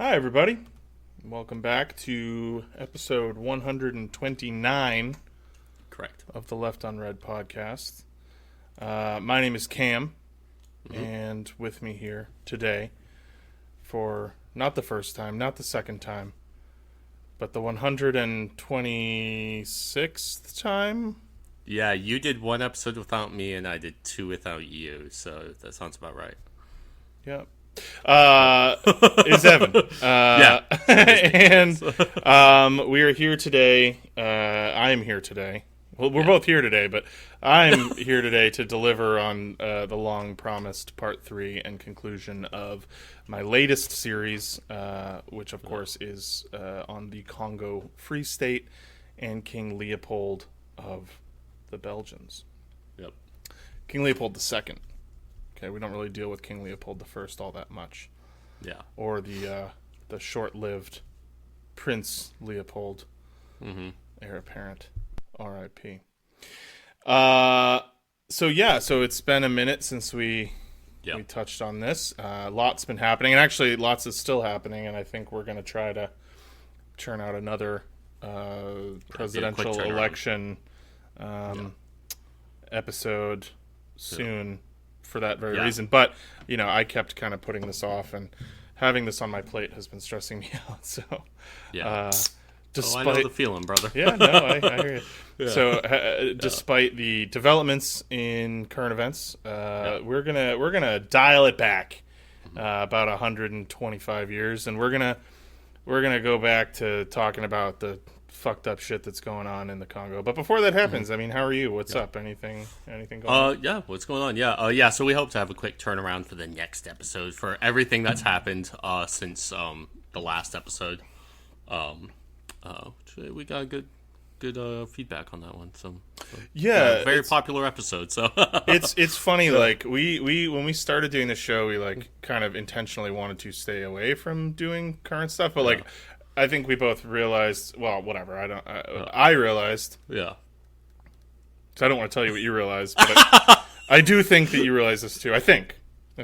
Hi, everybody. Welcome back to episode 129 Correct. of the Left Unread podcast. My name is Cam, and with me here today for not the first time, not the second time, but the 126th time. Yeah, you did one episode without me, and I did two without you, so that sounds about right. Yep. Is Evan. Yeah. And we are here today. I am here today. Well, we're both here today, but I'm here today to deliver on the long-promised part 3 and conclusion of my latest series, which, of course, is on the Congo Free State and King Leopold of the Belgians. Yep. King Leopold II. Okay, we don't really deal with King Leopold I all that much. Yeah. Or the short-lived Prince Leopold, heir apparent, R.I.P. So it's been a minute since we touched on this. Lots been happening, and actually lots is still happening, and I think we're going to try to churn out another presidential election episode soon. For that very reason. But, I kept kind of putting this off, and having this on my plate has been stressing me out. So, despite... I know the feeling, brother. Yeah, no, I hear you. Yeah. So, despite the developments in current events, we're gonna dial it back about 125 years, and we're gonna go back to talking about the fucked up shit that's going on in the Congo. But before that happens, I mean, how are you? What's up? Anything going on? Yeah, what's going on? Yeah, so we hope to have a quick turnaround for the next episode for everything that's happened since the last episode. We got good feedback on that one. So very popular episode. So it's funny. Like we when we started doing the show, we kind of intentionally wanted to stay away from doing current stuff, but I think we both realized. Well, whatever. I realized. Yeah. So I don't want to tell you what you realized, but I do think that you realize this too. I think.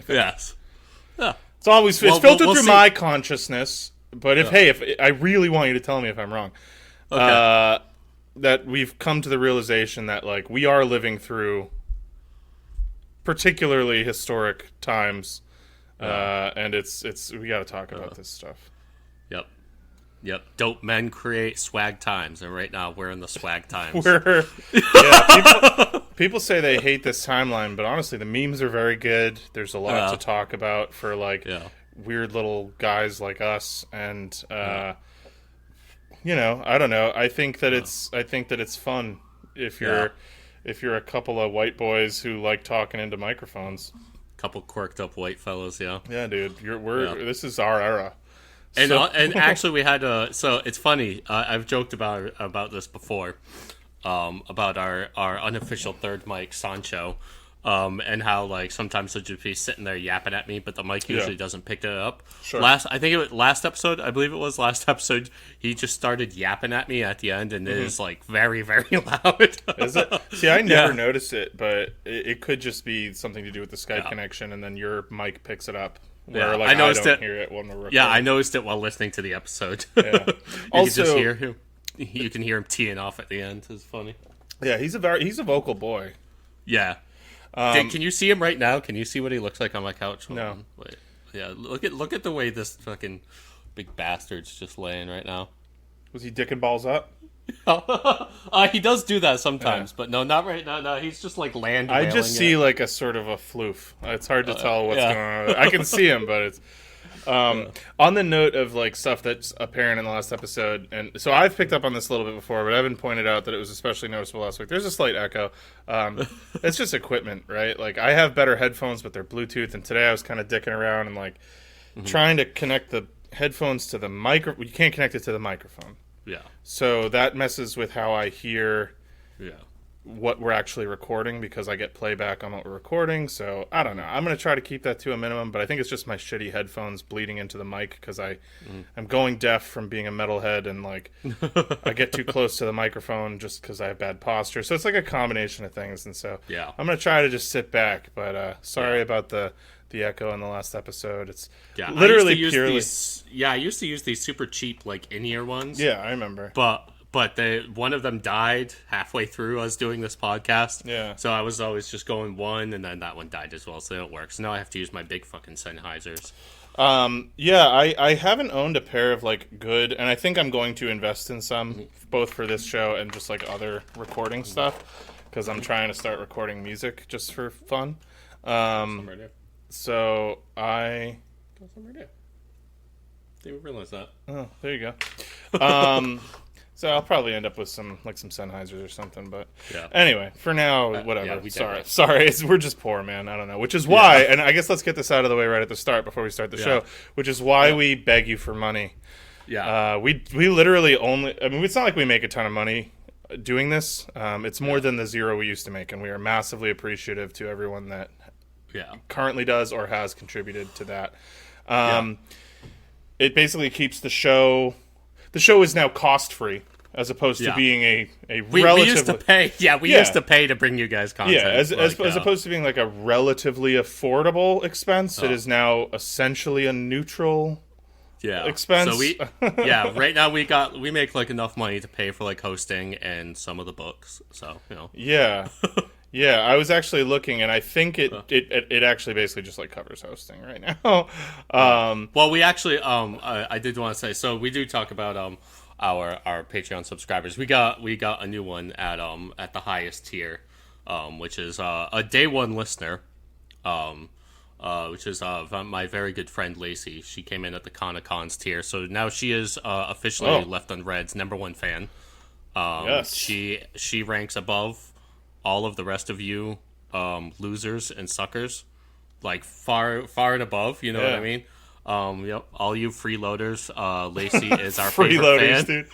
Yes. Yeah. It's always filtered through my consciousness. But if I really want you to tell me if I'm wrong, that we've come to the realization that we are living through particularly historic times, and it's we got to talk about this stuff. Yep. Dope men create swag times, and right now we're in the swag times. People say they hate this timeline, but honestly, the memes are very good. There's a lot to talk about for weird little guys like us, and I don't know. I think that it's fun if you're a couple of white boys who like talking into microphones. Couple quirked up white fellows, yeah. Yeah, dude. This is our era. And and actually we had so it's funny. I've joked about this before, about our unofficial third mic Sancho, and how sometimes he'll just be sitting there yapping at me, but the mic usually doesn't pick it up. Sure. Last episode, I believe it was last episode, he just started yapping at me at the end, and it is very, very loud. Is it? See, I never noticed it, but it could just be something to do with the Skype connection, and then your mic picks it up. Where, I noticed I don't hear it when we're recording. Yeah, I noticed it while listening to the episode. Yeah. Also, you can just hear him. You can hear him teeing off at the end. It's funny. Yeah, he's a vocal boy. Yeah. Can you see him right now? Can you see what he looks like on my couch? No. Wait. Yeah. Look at the way this fucking big bastard's just laying right now. Was he dicking balls up? He does do that sometimes, but no, not right now. No, he's just land. I just see a sort of a floof. It's hard to tell what's going on. I can see him, but it's on the note of stuff that's apparent in the last episode, and so I've picked up on this a little bit before, but Evan pointed out that it was especially noticeable last week. There's a slight echo. It's just equipment, right? I have better headphones, but they're Bluetooth, and today I was kind of dicking around and trying to connect the headphones to the microphone. You can't connect it to the microphone. Yeah. So that messes with how I hear what we're actually recording, because I get playback on what we're recording. So I don't know. I'm going to try to keep that to a minimum, but I think it's just my shitty headphones bleeding into the mic because I'm going deaf from being a metalhead, and I get too close to the microphone just because I have bad posture. So it's a combination of things. And so I'm going to try to just sit back, but sorry about the echo in the last episode. It's literally purely... I used to use these super cheap like in-ear ones. Yeah, I remember. But one of them died halfway through us doing this podcast. Yeah. So I was always just going one, and then that one died as well, so they don't work. So now I have to use my big fucking Sennheisers. Yeah, I haven't owned a pair of like good, and I think I'm going to invest in some, both for this show and just like other recording stuff, because I'm trying to start recording music just for fun. So I. Didn't realize that. Oh, there you go. So I'll probably end up with some Sennheisers or something, but anyway, for now, whatever. Sorry, we're just poor, man. I don't know, which is why, and I guess let's get this out of the way right at the start before we start the show, which is why we beg you for money. Yeah. We literally only. I mean, it's not like we make a ton of money doing this. It's more than the zero we used to make, and we are massively appreciative to everyone that currently does or has contributed to that. It basically keeps the show. The show is now cost-free, as opposed to being a relatively... We used to pay. Yeah, we used to pay to bring you guys content. Yeah, as opposed to being like a relatively affordable expense, it is now essentially a neutral expense. So right now we make like enough money to pay for like hosting and some of the books. So, you know. Yeah. Yeah, I was actually looking, and I think it actually basically just like covers hosting right now. Well, we actually I did want to say, so we do talk about our Patreon subscribers. We got a new one at the highest tier, which is a day one listener, which is my very good friend Lacey. She came in at the Conicons tier, so now she is officially Left Unread's #1 fan. Yes, she ranks above all of the rest of you losers and suckers, like far and above, you know what I mean? All you freeloaders, Lacey is our favorite fan. Dude.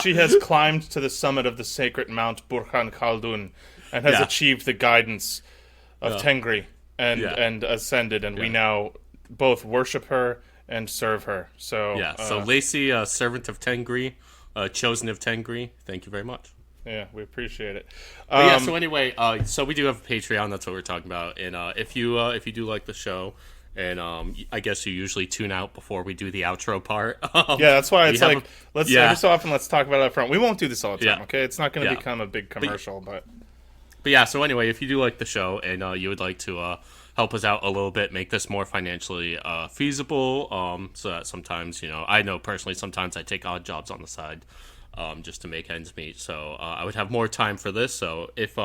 She has climbed to the summit of the sacred Mount Burhan Khaldun and has achieved the guidance of Tengri and ascended, and we now both worship her and serve her. So so Lacey, servant of Tengri, chosen of Tengri, thank you very much. Yeah, we appreciate it. So anyway, so we do have a Patreon. That's what we're talking about. And if you do like the show, and I guess you usually tune out before we do the outro part. That's why it's like every so often let's talk about it up front. We won't do this all the time, okay? It's not going to become a big commercial, but yeah. So anyway, if you do like the show and you would like to help us out a little bit, make this more financially feasible, so that sometimes I know personally sometimes I take odd jobs on the side. Just to make ends meet, so I would have more time for this. So if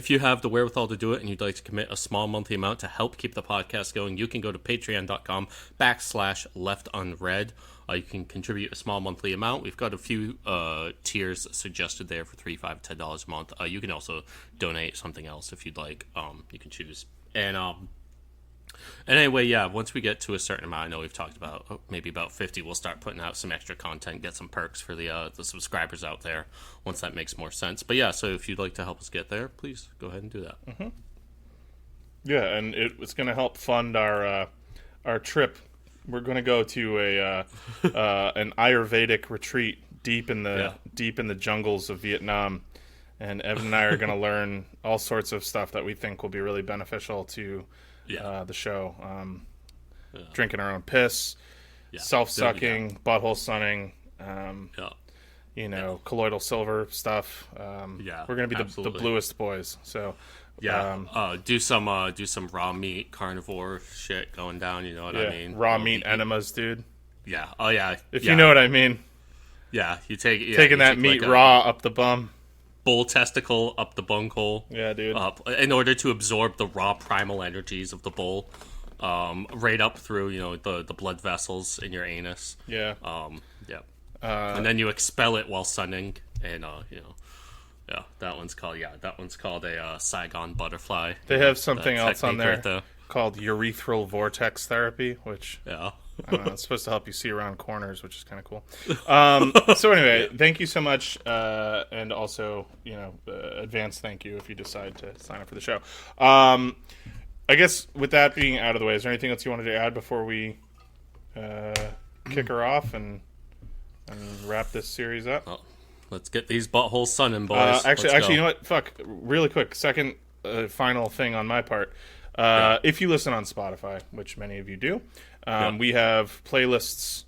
you have the wherewithal to do it and you'd like to commit a small monthly amount to help keep the podcast going, you can go to patreon.com/leftunread. You can contribute a small monthly amount. We've got a few tiers suggested there for $3, $5, $10 a month. You can also donate something else if you'd like. You can choose. And anyway, once we get to a certain amount, I know we've talked about maybe about 50, we'll start putting out some extra content, get some perks for the subscribers out there once that makes more sense. But so if you'd like to help us get there, please go ahead and do that. Mm-hmm. Yeah, and it's going to help fund our trip. We're going to go to an Ayurvedic retreat deep in the jungles of Vietnam, and Evan and I are going to learn all sorts of stuff that we think will be really beneficial to the show. Drinking our own piss, self-sucking, butthole sunning, colloidal silver stuff. We're gonna be the bluest boys. So do some raw meat carnivore shit going down. You know what I mean? Raw meat enemas, dude. Yeah. Oh yeah. If you know what I mean. Yeah, taking that meat raw up the bum. Bull testicle up the bunghole. Yeah, dude. In order to absorb the raw primal energies of the bull, right up through the blood vessels in your anus. Yeah. And then you expel it while sunning, and that one's called a Saigon butterfly. They have something else on there called urethral vortex therapy, which I don't know, it's supposed to help you see around corners, which is kind of cool. So anyway, thank you so much, and also, advance thank you if you decide to sign up for the show. I guess with that being out of the way, is there anything else you wanted to add before we kick her off and wrap this series up? Well, let's get these buttholes sunning, boys. Actually, you know what? Fuck, really quick, second final thing on my part. If you listen on Spotify, which many of you do, we have playlists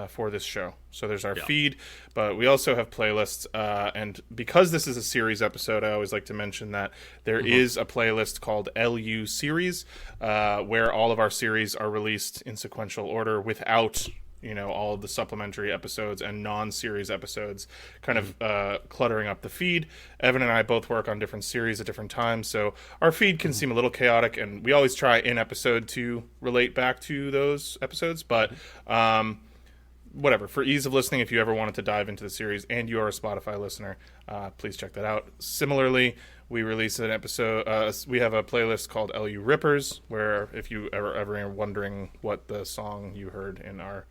for this show. So there's our feed, but we also have playlists. And because this is a series episode, I always like to mention that there is a playlist called LU Series, where all of our series are released in sequential order without, all of the supplementary episodes and non-series episodes kind of cluttering up the feed. Evan and I both work on different series at different times, so our feed can seem a little chaotic, and we always try in episode to relate back to those episodes, but whatever, for ease of listening, if you ever wanted to dive into the series and you are a Spotify listener, please check that out. Similarly, we release an episode, we have a playlist called LU Rippers, where if you ever are wondering what the song you heard in our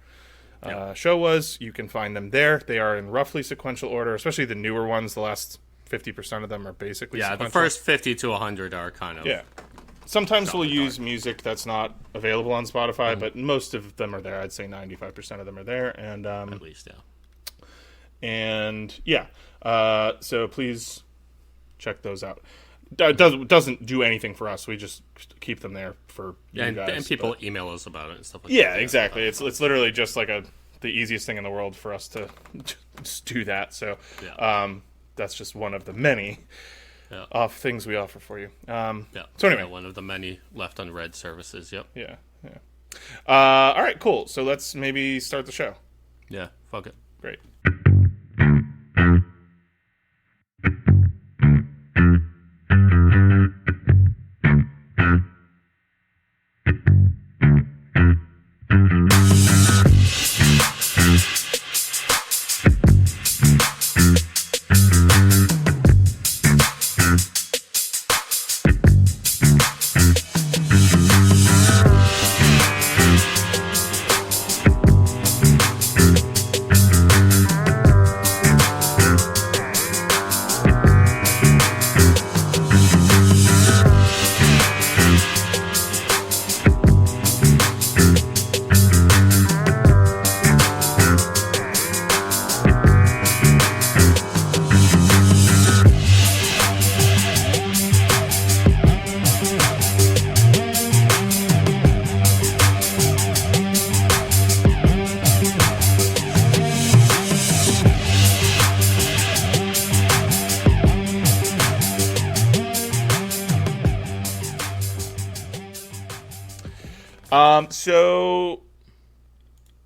show was, you can find them there. They are in roughly sequential order, especially the newer ones. The last 50% of them are basically sequential. The first 50 to 100 are kind of... Yeah. Sometimes we'll use music that's not available on Spotify, but most of them are there. I'd say 95% of them are there. And at least, And, so please check those out. It doesn't do anything for us. We just keep them there for you guys. And people email us about it and stuff like that. Yeah, exactly. It's literally just like the easiest thing in the world for us to just do that. So that's just one of the many things we offer for you. So anyway, one of the many left unread services. Yep. Yeah. All right, cool. So let's maybe start the show. Yeah. Fuck it. Great.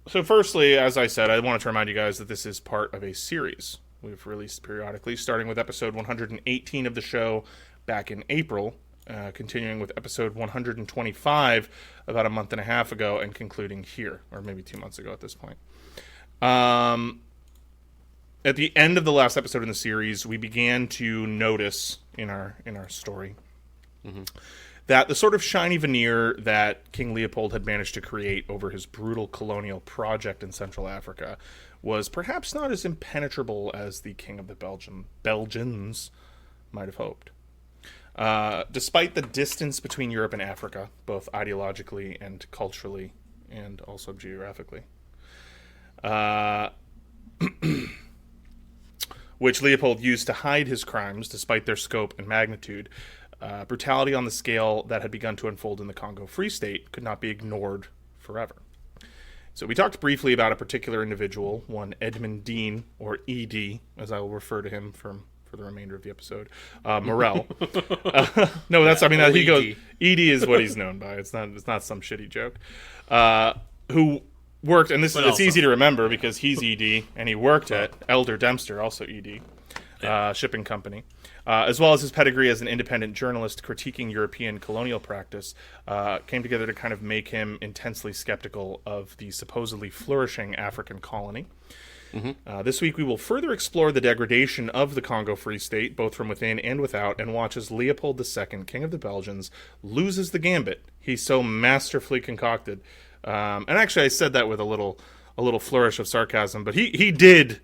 So firstly, as I said, I wanted to remind you guys that this is part of a series we've released periodically, starting with episode 118 of the show back in April, continuing with episode 125 about a month and a half ago, and concluding here, or maybe 2 months ago at this point. At the end of the last episode in the series, we began to notice in our story that the sort of shiny veneer that King Leopold had managed to create over his brutal colonial project in Central Africa was perhaps not as impenetrable as the King of the Belgians might have hoped. Despite the distance between Europe and Africa, both ideologically and culturally, and also geographically, which Leopold used to hide his crimes despite their scope and magnitude, brutality on the scale that had begun to unfold in the Congo Free State could not be ignored forever. So we talked briefly about a particular individual, one Edmund Dean, or ED, as I will refer to him for the remainder of the episode, Morel. He goes, ED is what he's known by. It's not some shitty joke. Who worked, and it's easy to remember because he's ED, and he worked at Elder Dempster, also ED, shipping company. As well as his pedigree as an independent journalist critiquing European colonial practice, came together to kind of make him intensely skeptical of the supposedly flourishing African colony. This week we will further explore the degradation of the Congo Free State, both from within and without, and watch as Leopold II, King of the Belgians, loses the gambit he so masterfully concocted. And actually I said that with a little flourish of sarcasm, but he did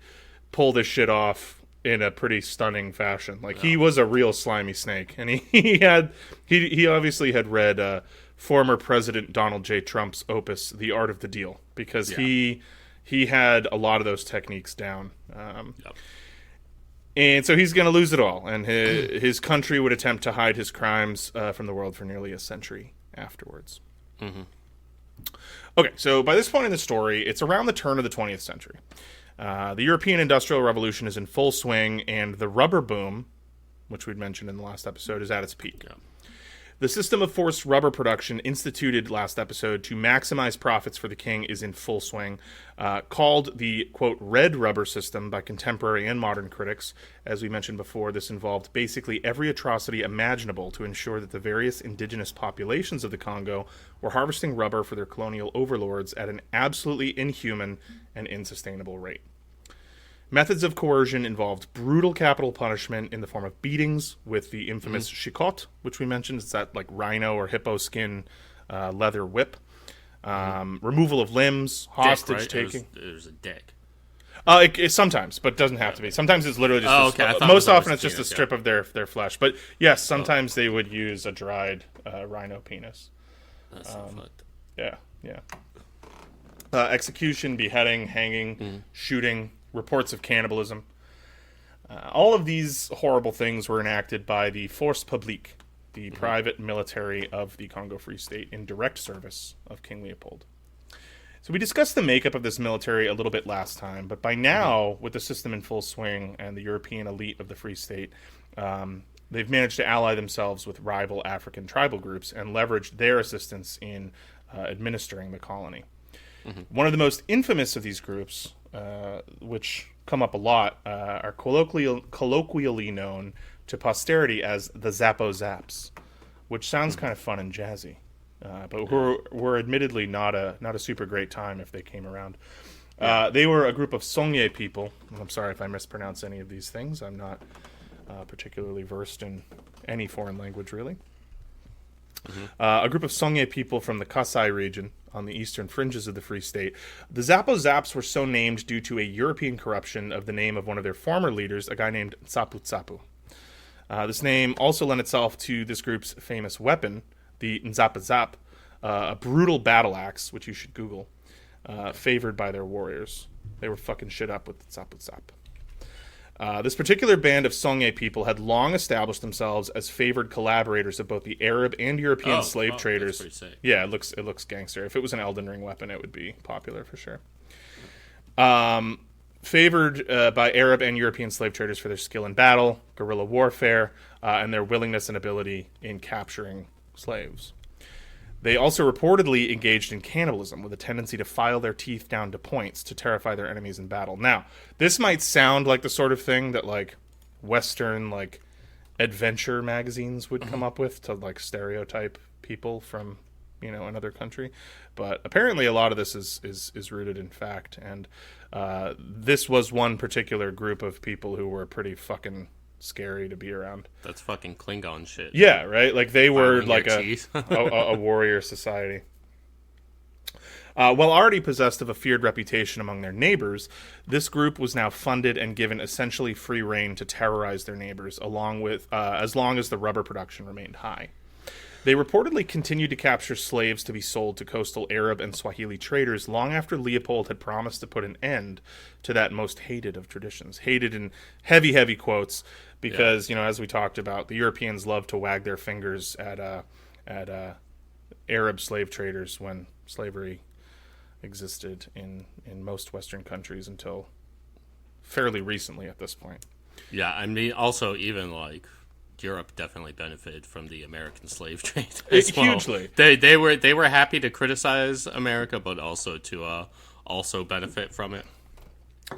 pull this shit off in a pretty stunning fashion. He was a real slimy snake, and he obviously had read former President Donald J. Trump's opus, The Art of the Deal, because he had a lot of those techniques down. And so he's going to lose it all, and his country would attempt to hide his crimes from the world for nearly a century afterwards. Mm-hmm. Okay, so by this point in the story, it's around the turn of the 20th century. The European Industrial Revolution is in full swing, and the rubber boom, which we'd mentioned in the last episode, is at its peak. Yeah. The system of forced rubber production instituted last episode to maximize profits for the king is in full swing, called the, quote, red rubber system by contemporary and modern critics. As we mentioned before, this involved basically every atrocity imaginable to ensure that the various indigenous populations of the Congo were harvesting rubber for their colonial overlords at an absolutely inhuman and unsustainable rate. Methods of coercion involved brutal capital punishment in the form of beatings with the infamous shikot, which we mentioned. It's that like rhino or hippo skin leather whip. Removal of limbs, hostage taking. It was a dick. It sometimes, but doesn't have to be. Sometimes it's literally just most often it's just a strip of their flesh. But yes, sometimes they would use a dried rhino penis. That's so fucked. Yeah. Execution, beheading, hanging, shooting, reports of cannibalism. All of these horrible things were enacted by the Force Publique, the private military of the Congo Free State in direct service of King Leopold. So we discussed the makeup of this military a little bit last time, but by now, with the system in full swing and the European elite of the Free State, they've managed to ally themselves with rival African tribal groups and leverage their assistance in administering the colony. One of the most infamous of these groups, which come up a lot, are colloquially known to posterity as the Zappo Zaps, which sounds kind of fun and jazzy, but were admittedly not a super great time if they came around. They were a group of Songye people. I'm sorry if I mispronounce any of these things. I'm not particularly versed in any foreign language, really. A group of Songye people from the Kasai region on the eastern fringes of the Free State. The Zappo Zaps were so named due to a European corruption of the name of one of their former leaders, a guy named Tsapu Tsapu. This name also lent itself to this group's famous weapon, the Nzapa Zap, a brutal battle axe, which you should Google, favored by their warriors. They were fucking shit up with the Tsapu Zap. This particular band of Songye people had long established themselves as favored collaborators of both the Arab and European slave traders. That's pretty sick. Yeah, it looks gangster. If it was an Elden Ring weapon, it would be popular for sure. Favored by Arab and European slave traders for their skill in battle, guerrilla warfare, and their willingness and ability in capturing slaves. They also reportedly engaged in cannibalism with a tendency to file their teeth down to points to terrify their enemies in battle. Now, this might sound like the sort of thing that like Western like adventure magazines would come up with to like stereotype people from, another country, but apparently a lot of this is rooted in fact, and this was one particular group of people who were pretty fucking scary to be around. That's fucking Klingon shit. Yeah, right? Like they were Filing like a warrior society. While already possessed of a feared reputation among their neighbors, this group was now funded and given essentially free rein to terrorize their neighbors, along with as long as the rubber production remained high. They reportedly continued to capture slaves to be sold to coastal Arab and Swahili traders long after Leopold had promised to put an end to that most hated of traditions. Hated in heavy, heavy quotes, because, as we talked about, the Europeans love to wag their fingers at Arab slave traders when slavery existed in most Western countries until fairly recently at this point. Yeah, I mean, also even like Europe definitely benefited from the American slave trade. Hugely. They were happy to criticize America, but also to also benefit from it.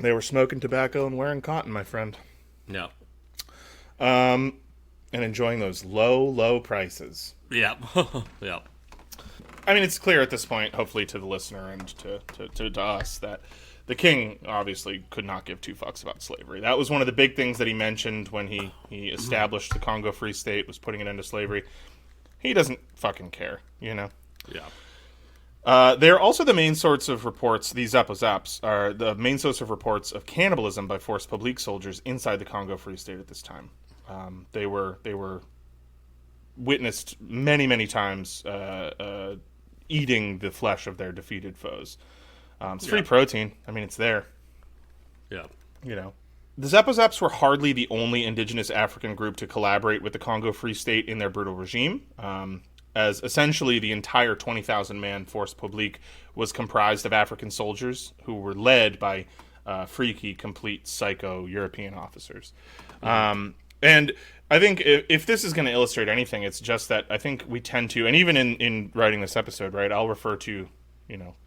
They were smoking tobacco and wearing cotton, my friend. Yeah. And enjoying those low prices. Yeah. Yeah. I mean, it's clear at this point, hopefully to the listener and to us, that the king obviously could not give two fucks about slavery. That was one of the big things that he mentioned when he established the Congo Free State, was putting an end to slavery. He doesn't fucking care, Yeah. They're also the main source of reports, these Zappo Zaps are the main source of reports of cannibalism by Force Publique soldiers inside the Congo Free State at this time. They were witnessed many times eating the flesh of their defeated foes. It's free protein. I mean, it's there. Yeah. The Zepo-Zaps were hardly the only indigenous African group to collaborate with the Congo Free State in their brutal regime, as essentially the entire 20,000-man Force Publique was comprised of African soldiers who were led by freaky, complete psycho European officers. And I think if this is going to illustrate anything, it's just that I think we tend to, and even in writing this episode, right, I'll refer to,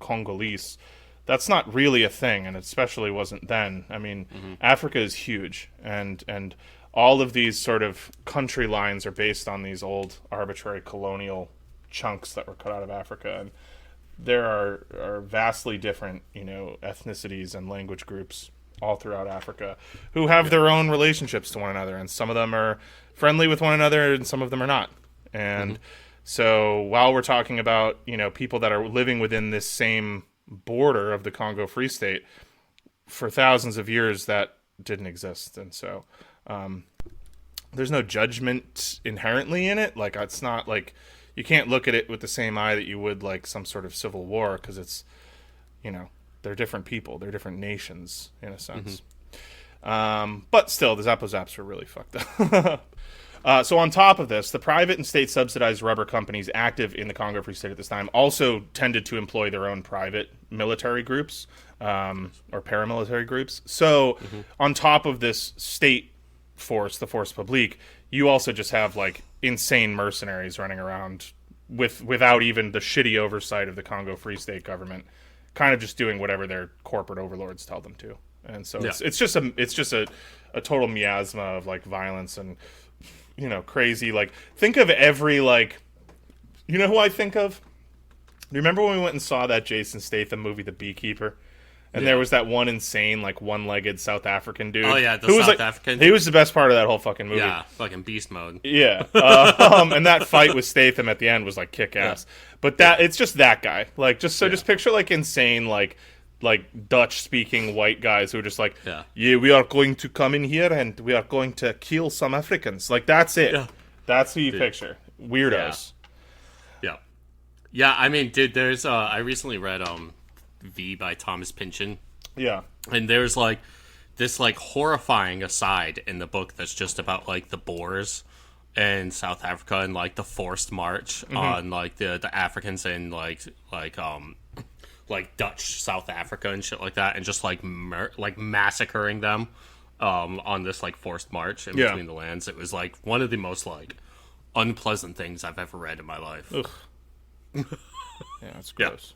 Congolese. That's not really a thing, and it especially wasn't then. I mean, Africa is huge, and all of these sort of country lines are based on these old arbitrary colonial chunks that were cut out of Africa, and there are vastly different, ethnicities and language groups all throughout Africa who have their own relationships to one another, and some of them are friendly with one another, and some of them are not. And so while we're talking about, people that are living within this same border of the Congo Free State, for thousands of years that didn't exist. And so there's no judgment inherently in it. Like, it's not like you can't look at it with the same eye that you would like some sort of civil war, because it's, they're different people, they're different nations in a sense. But still, the Zepo-Zaps were really fucked up. So on top of this, the private and state-subsidized rubber companies active in the Congo Free State at this time also tended to employ their own private military groups or paramilitary groups. So on top of this state force, the Force Publique, you also just have like insane mercenaries running around without even the shitty oversight of the Congo Free State government, kind of just doing whatever their corporate overlords tell them to. And so it's just a total miasma of like violence and crazy. Like, think of every like, who I think of? Do you remember when we went and saw that Jason Statham movie, The Beekeeper? And there was that one insane, like, one-legged South African dude. Oh, yeah, African. He was the best part of that whole fucking movie. Yeah, fucking beast mode. Yeah. And that fight with Statham at the end was, like, kick-ass. Yeah. But it's just that guy. Like, just picture, like, insane, like Dutch-speaking white guys who are just like, yeah, we are going to come in here and we are going to kill some Africans. Like, that's it. Yeah. That's who you picture. Weirdos. Yeah. Yeah, I mean, dude, there's, I recently read, V by Thomas Pynchon. Yeah. And there's like this like horrifying aside in the book that's just about like the Boers in South Africa and like the forced march on like the Africans in like Dutch South Africa and shit like that, and just like massacring them on this like forced march in between the lands. It was like one of the most like unpleasant things I've ever read in my life. Ugh. Yeah, that's gross.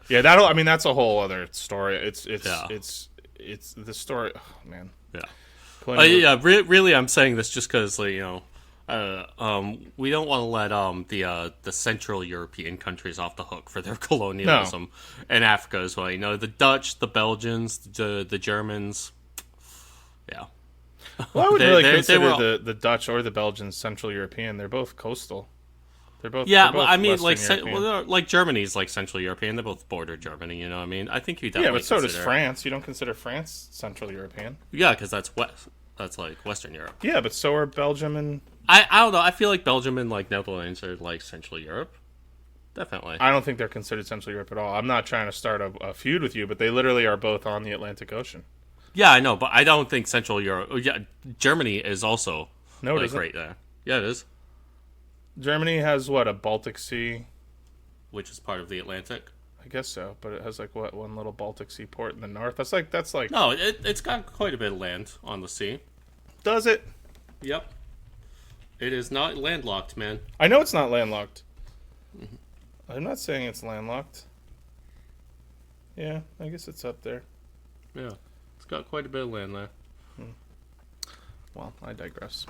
Yeah, that's a whole other story. It's the story. Oh, man. Yeah. Really, I'm saying this just because, we don't want to let the Central European countries off the hook for their colonialism in Africa as well. The Dutch, the Belgians, the Germans. Yeah. Well, I would really consider the Dutch or the Belgians Central European. They're both coastal. They're both I mean, like Germany's like Central European. They're both border Germany. You know what I mean? I think you definitely. Yeah, but so does France. You don't consider France Central European? Yeah, because that's west. That's like Western Europe. Yeah, but so are Belgium and. I don't know. I feel like Belgium and like Netherlands are like Central Europe. Definitely. I don't think they're considered Central Europe at all. I'm not trying to start a feud with you, but they literally are both on the Atlantic Ocean. Yeah, I know, but I don't think Central Europe. Yeah, Germany is also right there. Yeah, it is. Germany has what, a Baltic Sea, which is part of the Atlantic. I guess so, but it has like what, one little Baltic Sea port in the north. That's like. No, it's got quite a bit of land on the sea. Does it? Yep. It is not landlocked, man. I know it's not landlocked. I'm not saying it's landlocked. Yeah, I guess it's up there. Yeah, it's got quite a bit of land there. Well, I digress.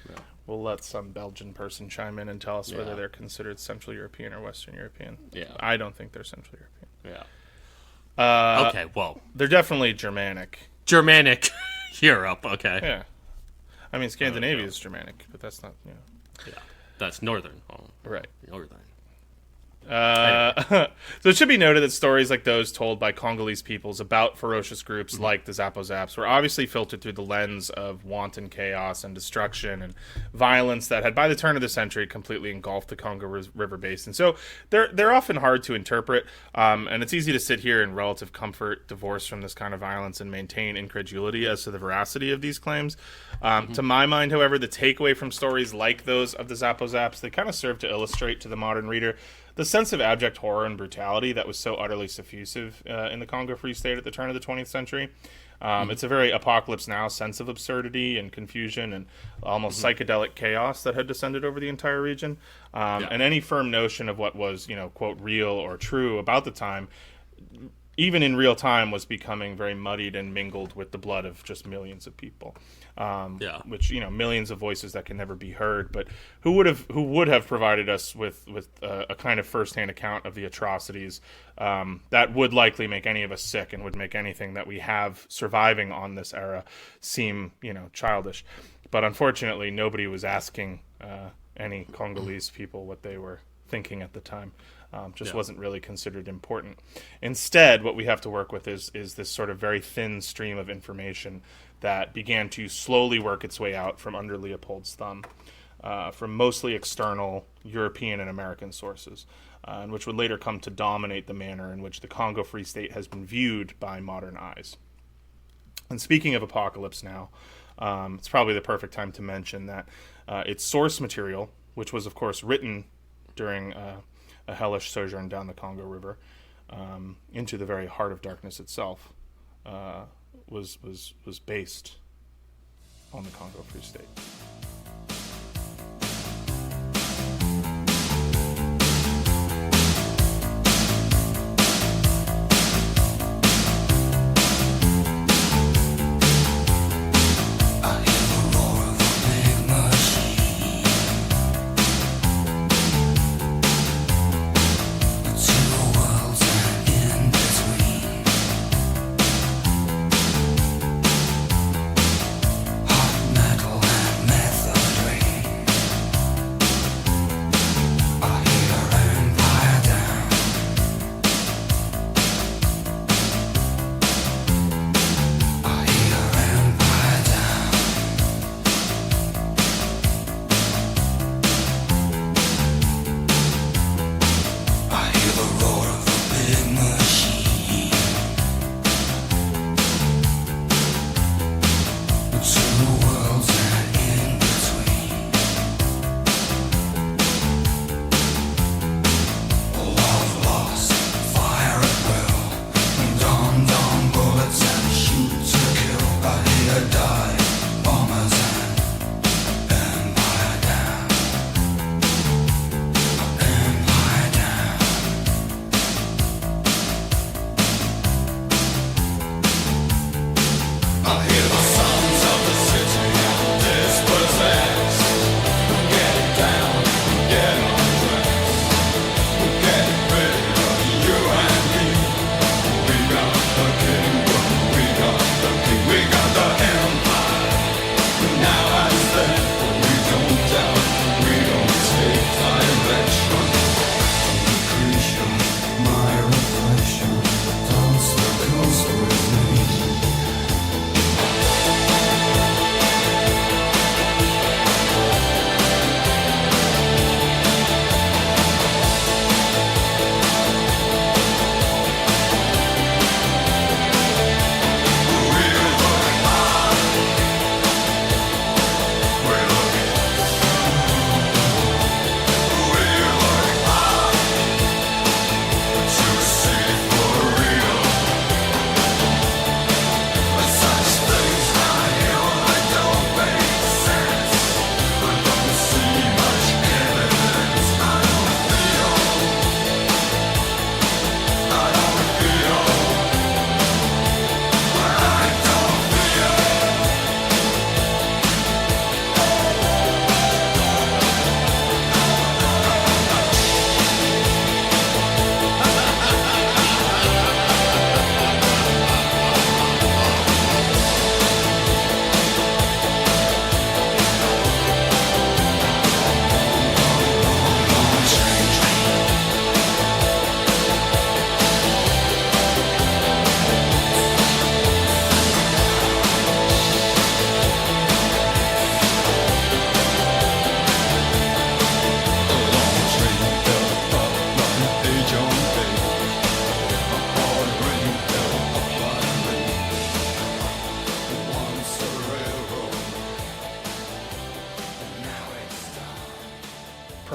Yeah. We'll let some Belgian person chime in and tell us whether they're considered Central European or Western European. Yeah. I don't think they're Central European. Yeah. Okay, well. They're definitely Germanic. Germanic Europe, okay. Yeah. I mean, Scandinavia is Germanic, but that's not, Yeah. That's Northern. Right. Northern. So it should be noted that stories like those told by Congolese peoples about ferocious groups like the Zapo-Zaps were obviously filtered through the lens of wanton chaos and destruction and violence that had, by the turn of the century, completely engulfed the Congo River Basin. So they're often hard to interpret, and it's easy to sit here in relative comfort, divorced from this kind of violence, and maintain incredulity as to the veracity of these claims. To my mind, however, the takeaway from stories like those of the Zapo-Zaps, they kind of serve to illustrate to the modern reader the sense of abject horror and brutality that was so utterly suffusive in the Congo Free State at the turn of the 20th century. It's a very Apocalypse Now sense of absurdity and confusion and almost psychedelic chaos that had descended over the entire region. And any firm notion of what was, quote, real or true about the time, even in real time, was becoming very muddied and mingled with the blood of just millions of people. Which, millions of voices that can never be heard, but who would have provided us with a kind of firsthand account of the atrocities that would likely make any of us sick and would make anything that we have surviving on this era seem, childish. But unfortunately, nobody was asking any Congolese people what they were thinking at the time. Wasn't really considered important. Instead, what we have to work with is this sort of very thin stream of information that began to slowly work its way out from under Leopold's thumb, from mostly external European and American sources, and which would later come to dominate the manner in which the Congo Free State has been viewed by modern eyes. And speaking of Apocalypse Now, it's probably the perfect time to mention that its source material, which was, of course, written during a hellish sojourn down the Congo River into the very heart of darkness itself, was based on the Congo Free State.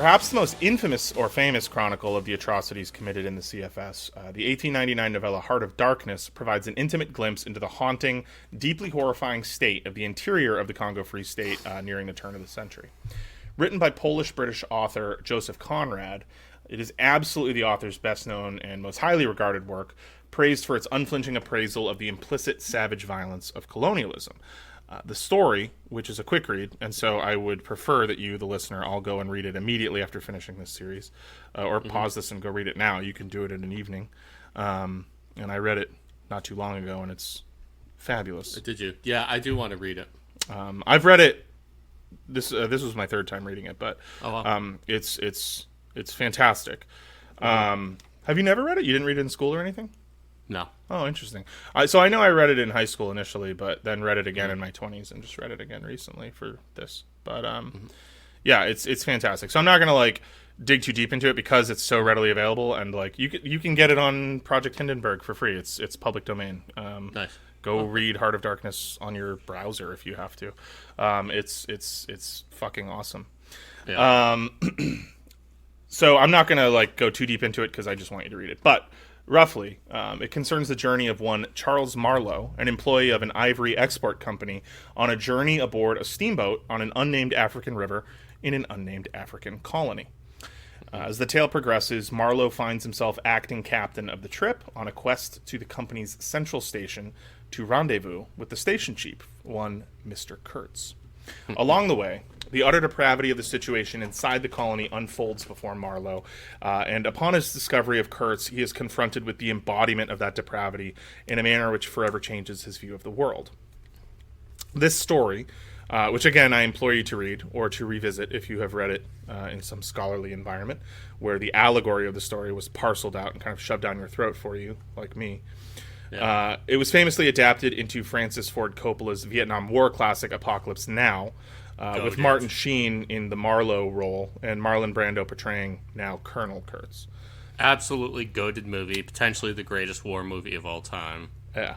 Perhaps the most infamous or famous chronicle of the atrocities committed in the CFS, the 1899 novella Heart of Darkness provides an intimate glimpse into the haunting, deeply horrifying state of the interior of the Congo Free State nearing the turn of the century. Written by Polish-British author Joseph Conrad, it is absolutely the author's best-known and most highly regarded work, praised for its unflinching appraisal of the implicit savage violence of colonialism. The story, which is a quick read, and so I would prefer that you, the listener, all go and read it immediately after finishing this series, or pause this and go read it now. You can do it in an evening. And I read it not too long ago, and it's fabulous. Did you? Yeah, I do want to read it. I've read it. This was my third time reading it, but it's fantastic. Have you never read it? You didn't read it in school or anything? No. Oh, interesting. So I know I read it in high school initially, but then read it again in my 20s and just read it again recently for this. But yeah, it's fantastic. So I'm not gonna dig too deep into it because it's so readily available, and you can get it on Project Hindenburg for free. It's public domain. Nice. Go read Heart of Darkness on your browser if you have to. It's fucking awesome. Yeah. So I'm not gonna go too deep into it because I just want you to read it, but. Roughly, it concerns the journey of one Charles Marlowe, an employee of an ivory export company, on a journey aboard a steamboat on an unnamed African river in an unnamed African colony. As the tale progresses, Marlowe finds himself acting captain of the trip on a quest to the company's central station to rendezvous with the station chief, one Mr. Kurtz. Along the way, the utter depravity of the situation inside the colony unfolds before Marlowe, and upon his discovery of Kurtz, he is confronted with the embodiment of that depravity in a manner which forever changes his view of the world. This story, which again I implore you to read or to revisit if you have read it in some scholarly environment, where the allegory of the story was parceled out and kind of shoved down your throat for you, like me. Yeah. It was famously adapted into Francis Ford Coppola's Vietnam War classic Apocalypse Now, with Martin Sheen in the Marlowe role and Marlon Brando portraying now Colonel Kurtz. Absolutely goated movie, potentially the greatest war movie of all time. Yeah.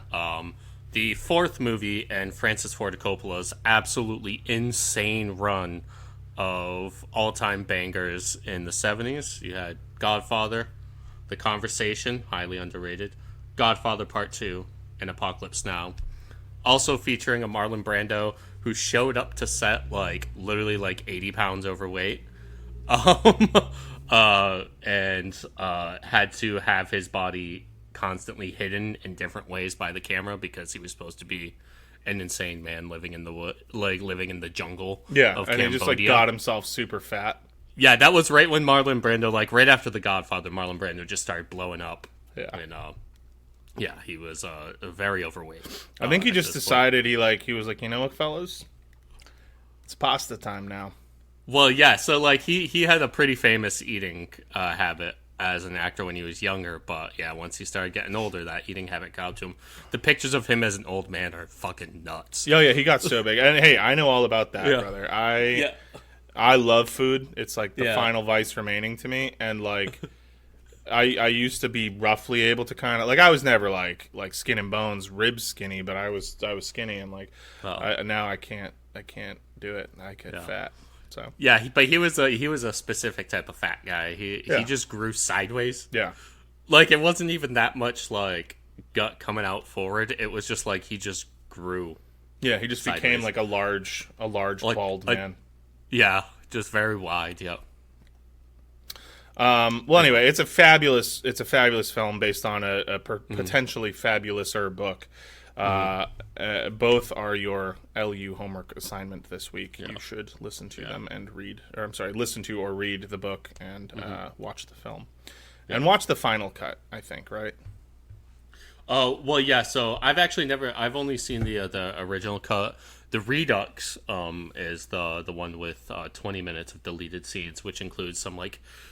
The fourth movie in Francis Ford Coppola's absolutely insane run of all-time bangers in the 70s. You had Godfather, The Conversation, highly underrated, Godfather Part 2, and Apocalypse Now. Also featuring a Marlon Brando who showed up to set literally 80 pounds overweight, and had to have his body constantly hidden in different ways by the camera because he was supposed to be an insane man living in the living in the jungle. Yeah, of and Cambodia. he just got himself super fat. Yeah, that was right when Marlon Brando, right after The Godfather, Marlon Brando just started blowing up. Yeah. And, yeah, he was very overweight. I think he just decided he was like, you know what, fellas? It's pasta time now. Well, yeah, so he had a pretty famous eating habit as an actor when he was younger, but yeah, once he started getting older, that eating habit got to him. The pictures of him as an old man are fucking nuts. Yeah, he got so big. And hey, I know all about that, brother. I love food. It's the final vice remaining to me, and I used to be roughly able to kind of I was never like skin and bones, ribs skinny, but I was skinny, and now I can't do it. I get fat. So yeah, but he was a specific type of fat guy. He just grew sideways. Yeah, it wasn't even that much gut coming out forward. It was just he just grew. Yeah, he just sideways. Became a large bald man. Yeah, just very wide. Yep. Well, anyway, it's a fabulous film based on a potentially fabulouser book. Both are your LU homework assignment this week. Yeah. You should listen to them and listen to or read the book and watch the film. Yeah. And watch the final cut, I think, right? Oh, well, yeah, so I've only seen the original cut. The Redux is the one with 20 minutes of deleted scenes, which includes some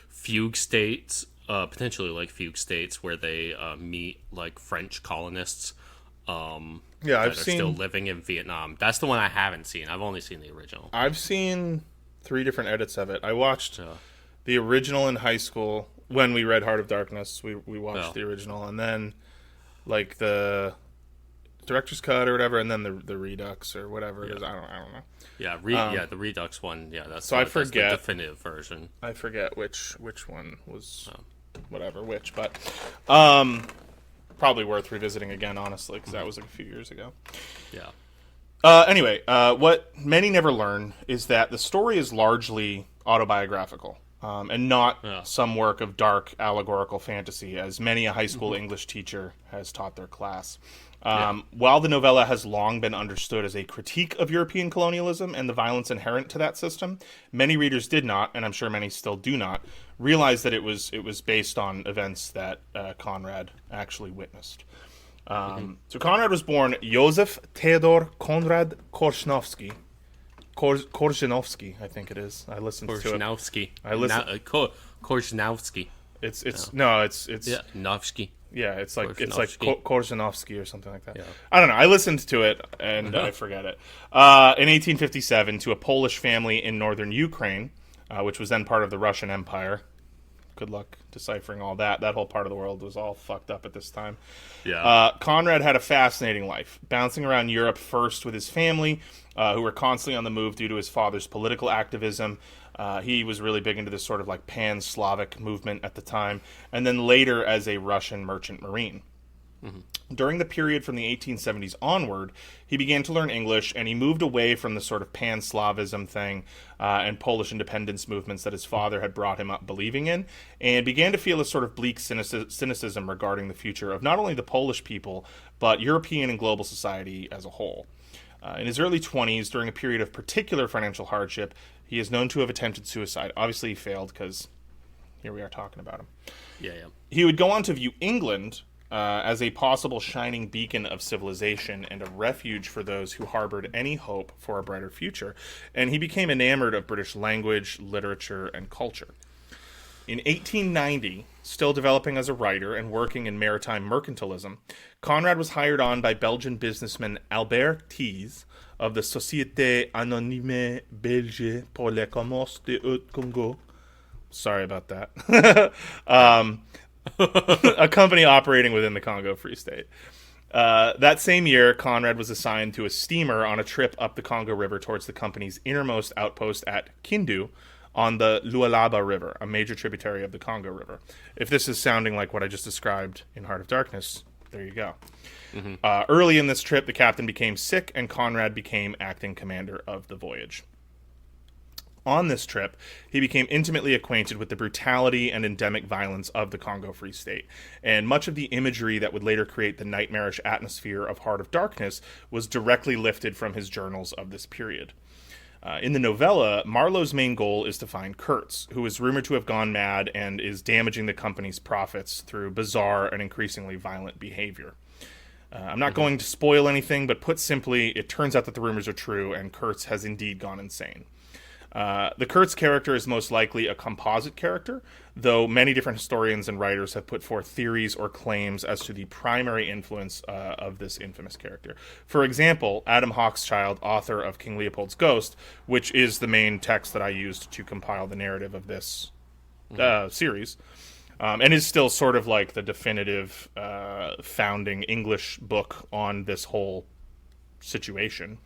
fugue states, potentially fugue states where they meet French colonists. I've seen still living in Vietnam. That's the one I haven't seen. I've only seen the original. I've seen 3 different edits of it. I watched the original in high school when we read Heart of Darkness. We watched the original, and then the director's cut or whatever, and then the Redux or whatever it is. I don't know. Yeah, the Redux one. Yeah, that's so I forget that's the definitive version. I forget which one was whatever which, but probably worth revisiting again, honestly, because that was like a few years ago. Yeah. Anyway, what many never learn is that the story is largely autobiographical. And not some work of dark allegorical fantasy, as many a high school English teacher has taught their class. While the novella has long been understood as a critique of European colonialism and the violence inherent to that system, many readers did not, and I'm sure many still do not, realize that it was based on events that Conrad actually witnessed. So Conrad was born Josef Theodor Konrad Korchnowski. Korchnowski, I think it is. I listened to it. Korchnowski. Korchnowski. It's Novsky. Yeah, it's like Korchnowski or something like that. Yeah. I don't know. I listened to it and I forget it. In 1857, to a Polish family in northern Ukraine, which was then part of the Russian Empire. Good luck deciphering all that. That whole part of the world was all fucked up at this time. Yeah. Conrad had a fascinating life, bouncing around Europe first with his family, who were constantly on the move due to his father's political activism. He was really big into this sort of like pan-Slavic movement at the time, and then later as a Russian merchant marine. During the period from the 1870s onward, he began to learn English, and he moved away from the sort of pan-Slavism thing and Polish independence movements that his father had brought him up believing in, and began to feel a sort of bleak cynicism regarding the future of not only the Polish people, but European and global society as a whole. In his early 20s, during a period of particular financial hardship, he is known to have attempted suicide. Obviously, he failed, because here we are talking about him. Yeah. He would go on to view England as a possible shining beacon of civilization and a refuge for those who harbored any hope for a brighter future, and he became enamored of British language, literature, and culture. In 1890, still developing as a writer and working in maritime mercantilism, Conrad was hired on by Belgian businessman Albert Thies of the Société Anonyme Belge pour le Commerce de Haut-Congo. Sorry about that. A company operating within the Congo Free State. That same year, Conrad was assigned to a steamer on a trip up the Congo River towards the company's innermost outpost at Kindu on the Lualaba River, a major tributary of the Congo River. If this is sounding like what I just described in Heart of Darkness, there you go. Early in this trip, the captain became sick, and Conrad became acting commander of the voyage. On this trip, he became intimately acquainted with the brutality and endemic violence of the Congo Free State, and much of the imagery that would later create the nightmarish atmosphere of Heart of Darkness was directly lifted from his journals of this period. In the novella, Marlowe's main goal is to find Kurtz, who is rumored to have gone mad and is damaging the company's profits through bizarre and increasingly violent behavior. I'm not going to spoil anything, but put simply, it turns out that the rumors are true, and Kurtz has indeed gone insane. The Kurtz character is most likely a composite character, though many different historians and writers have put forth theories or claims as to the primary influence of this infamous character. For example, Adam Hawkschild, author of King Leopold's Ghost, which is the main text that I used to compile the narrative of this series, and is still sort of like the definitive founding English book on this whole situation.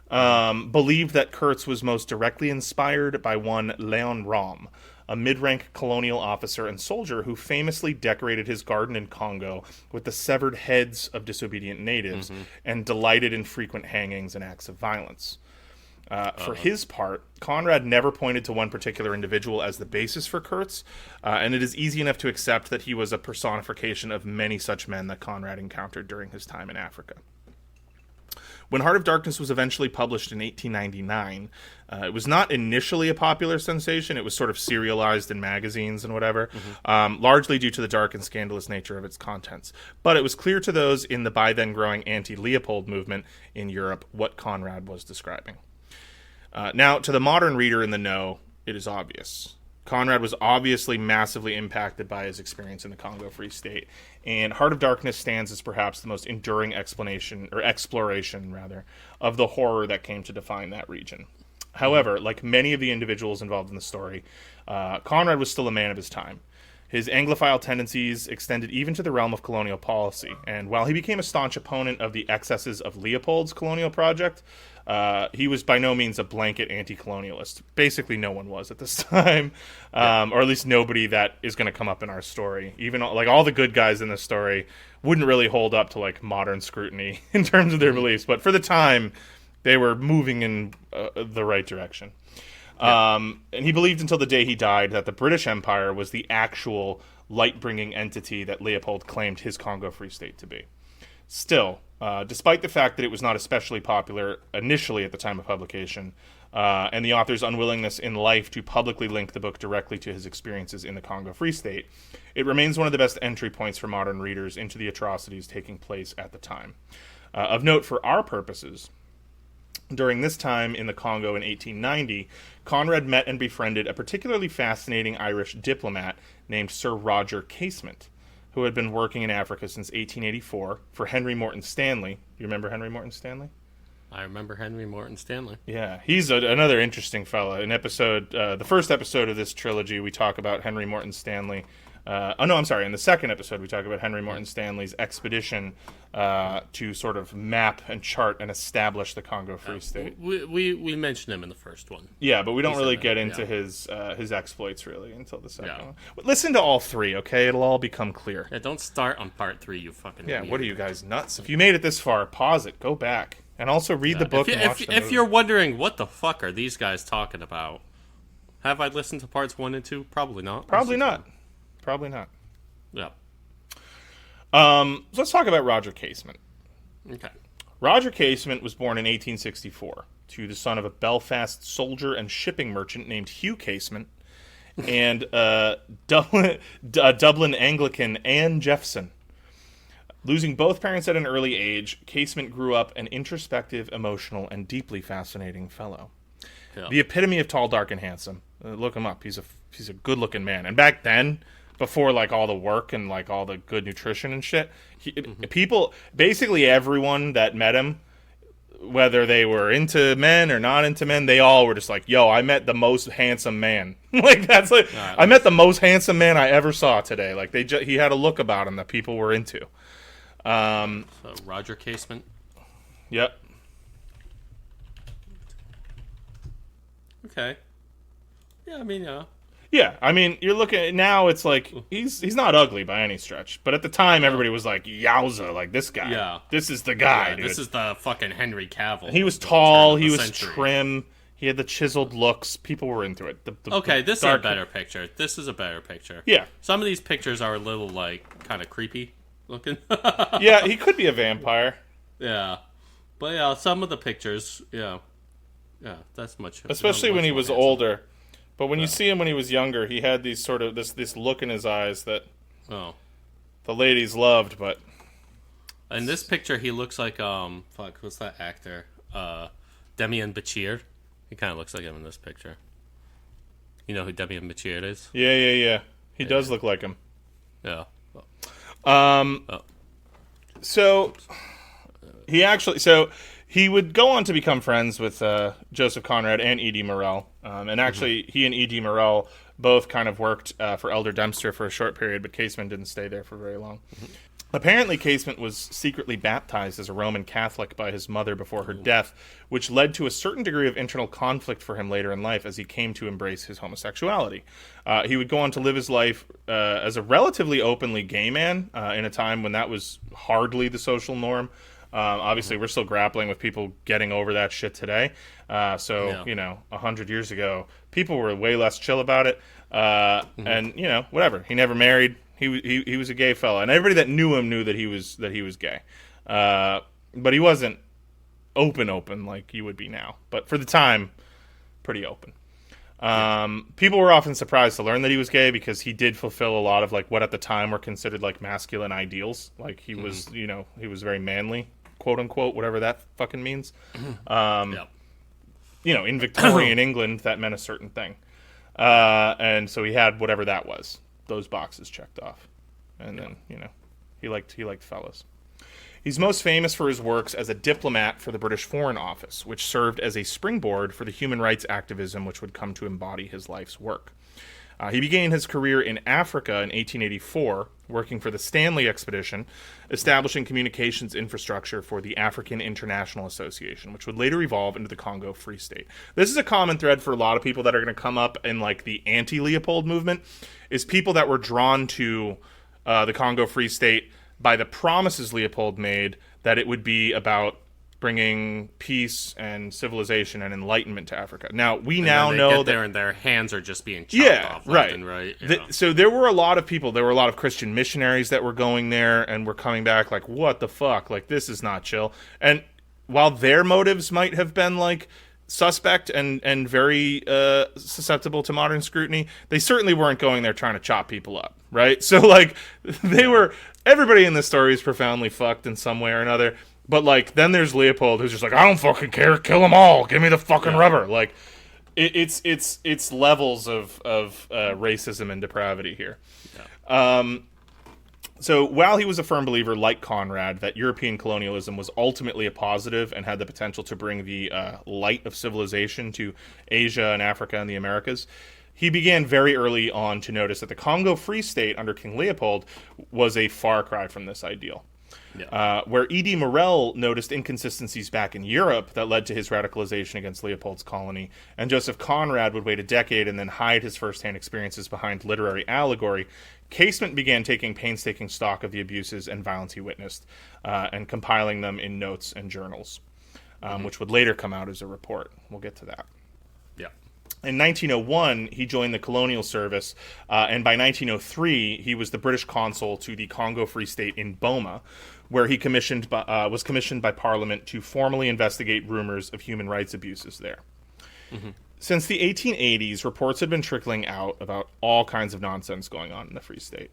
Believed that Kurtz was most directly inspired by one Leon Rom, a mid-rank colonial officer and soldier who famously decorated his garden in Congo with the severed heads of disobedient natives and delighted in frequent hangings and acts of violence. For his part, Conrad never pointed to one particular individual as the basis for Kurtz, and it is easy enough to accept that he was a personification of many such men that Conrad encountered during his time in Africa. When Heart of Darkness was eventually published in 1899, it was not initially a popular sensation. It was sort of serialized in magazines and whatever, largely due to the dark and scandalous nature of its contents. But it was clear to those in the by then growing anti-Leopold movement in Europe what Conrad was describing. Now, to the modern reader in the know, it is obvious. Conrad was obviously massively impacted by his experience in the Congo Free State, and Heart of Darkness stands as perhaps the most enduring exploration of the horror that came to define that region. However, like many of the individuals involved in the story, Conrad was still a man of his time. His Anglophile tendencies extended even to the realm of colonial policy, and while he became a staunch opponent of the excesses of Leopold's colonial project, he was by no means a blanket anti-colonialist. Basically, no one was at this time, or at least nobody that is going to come up in our story. Even like all the good guys in this story wouldn't really hold up to like modern scrutiny in terms of their beliefs, but for the time, they were moving in the right direction. And he believed until the day he died that the British Empire was the actual light-bringing entity that Leopold claimed his Congo Free State to be. Still, despite the fact that it was not especially popular initially at the time of publication, and the author's unwillingness in life to publicly link the book directly to his experiences in the Congo Free State, it remains one of the best entry points for modern readers into the atrocities taking place at the time. Of note for our purposes, during this time in the Congo in 1890, Conrad met and befriended a particularly fascinating Irish diplomat named Sir Roger Casement, who had been working in Africa since 1884 for Henry Morton Stanley. You remember Henry Morton Stanley? I remember Henry Morton Stanley. Yeah, he's another interesting fellow. In the first episode of this trilogy, we talk about Henry Morton Stanley. In the second episode, we talk about Henry Morton Stanley's expedition to sort of map and chart and establish the Congo Free State. We mentioned him in the first one. Yeah, but we don't really get into his exploits really until the second one. But listen to all three, okay? It'll all become clear. Yeah, don't start on part 3, you fucking idiot. What are you guys, nuts? If you made it this far, pause it, go back, and also read the book and watch the movie. If you're wondering what the fuck are these guys talking about, have I listened to parts 1 and 2? Probably not. Probably not. Yeah. So let's talk about Roger Casement. Okay. Roger Casement was born in 1864 to the son of a Belfast soldier and shipping merchant named Hugh Casement and Dublin Anglican Anne Jeffson. Losing both parents at an early age, Casement grew up an introspective, emotional, and deeply fascinating fellow. Yeah. The epitome of tall, dark, and handsome. Look him up. He's a good-looking man. And back then, before like all the work and like all the good nutrition and shit, people, basically everyone that met him, whether they were into men or not into men, they all were just like, "Yo, I met the most handsome man." Like that's like I met the most handsome man I ever saw today. Like he had a look about him that people were into. So Roger Casement. Yep. Okay. Yeah, I mean, Yeah, I mean, you're looking at now. It's like he's not ugly by any stretch, but at the time, everybody was like, "Yowza!" Like this guy. Yeah, this is the guy. Dude. This is the fucking Henry Cavill. He was tall. He was trim. He had the chiseled looks. People were into it. This is a better picture. This is a better picture. Yeah. Some of these pictures are a little like kind of creepy looking. Yeah, he could be a vampire. Yeah, but yeah, some of the pictures, yeah, that's much. Especially when he was older. But when you see him when he was younger, he had these sort of this look in his eyes that the ladies loved. But in this picture, he looks like what's that actor? Demian Bichir. He kind of looks like him in this picture. You know who Demian Bichir is? Yeah. He does look like him. Yeah. So he would go on to become friends with Joseph Conrad and E.D. Morel. And actually, he and E.D. Morel both kind of worked for Elder Dempster for a short period, but Casement didn't stay there for very long. Apparently, Casement was secretly baptized as a Roman Catholic by his mother before her death, which led to a certain degree of internal conflict for him later in life as he came to embrace his homosexuality. He would go on to live his life as a relatively openly gay man in a time when that was hardly the social norm. Obviously, we're still grappling with people getting over that shit today. 100 years ago, people were way less chill about it. And, whatever. He never married. He was a gay fella. And everybody that knew him knew that he was gay. But he wasn't open like you would be now. But for the time, pretty open. People were often surprised to learn that he was gay because he did fulfill a lot of like what at the time were considered like masculine ideals. Like he was, he was very manly, quote unquote, whatever that fucking means. In Victorian England, that meant a certain thing. And so he had whatever that was, those boxes checked off. And then, he liked fellas. He's most famous for his works as a diplomat for the British Foreign Office, which served as a springboard for the human rights activism which would come to embody his life's work. He began his career in Africa in 1884, working for the Stanley Expedition, establishing communications infrastructure for the African International Association, which would later evolve into the Congo Free State. This is a common thread for a lot of people that are going to come up in like the anti-Leopold movement, is people that were drawn to the Congo Free State by the promises Leopold made that it would be about bringing peace and civilization and enlightenment to Africa. Now, we now know that there and their hands are just being chopped off left and right. So there were a lot of people, there were a lot of Christian missionaries that were going there and were coming back like, what the fuck? Like, this is not chill. And while their motives might have been like suspect and very susceptible to modern scrutiny, they certainly weren't going there trying to chop people up, right? So like, everybody in this story is profoundly fucked in some way or another. But, like, then there's Leopold, who's just like, I don't fucking care, kill them all, give me the fucking rubber. Like, it's levels of racism and depravity here. Yeah. So while he was a firm believer, like Conrad, that European colonialism was ultimately a positive and had the potential to bring the light of civilization to Asia and Africa and the Americas, he began very early on to notice that the Congo Free State under King Leopold was a far cry from this ideal. Yeah. Where E.D. Morel noticed inconsistencies back in Europe that led to his radicalization against Leopold's colony, and Joseph Conrad would wait a decade and then hide his first-hand experiences behind literary allegory, Casement began taking painstaking stock of the abuses and violence he witnessed, and compiling them in notes and journals, which would later come out as a report. We'll get to that. Yeah. In 1901, he joined the colonial service, and by 1903, he was the British consul to the Congo Free State in Boma, where he was commissioned by Parliament to formally investigate rumors of human rights abuses there. Mm-hmm. Since the 1880s, reports had been trickling out about all kinds of nonsense going on in the Free State.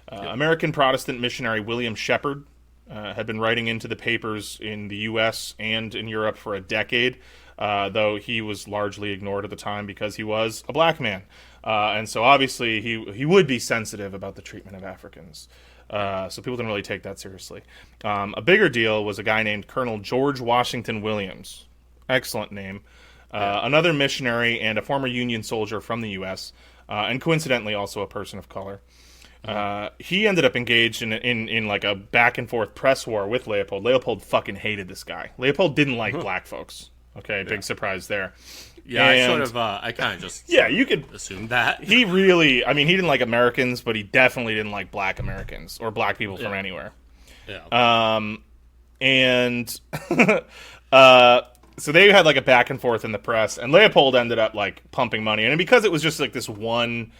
American Protestant missionary William Shepherd had been writing into the papers in the U.S. and in Europe for a decade, though he was largely ignored at the time because he was a black man. And so obviously he would be sensitive about the treatment of Africans. So people didn't really take that seriously. A bigger deal was a guy named Colonel George Washington Williams. Excellent name. Another missionary and a former Union soldier from the U.S., and coincidentally also a person of color. He ended up engaged in like a back-and-forth press war with Leopold. Leopold fucking hated this guy. Leopold didn't like black folks. Okay, big surprise there. Yeah, I kind of just you could assume that. He really, I mean, he didn't like Americans, but he definitely didn't like black Americans or black people from anywhere. Yeah. And so they had like a back and forth in the press, and Leopold ended up like pumping money. And because it was just like this one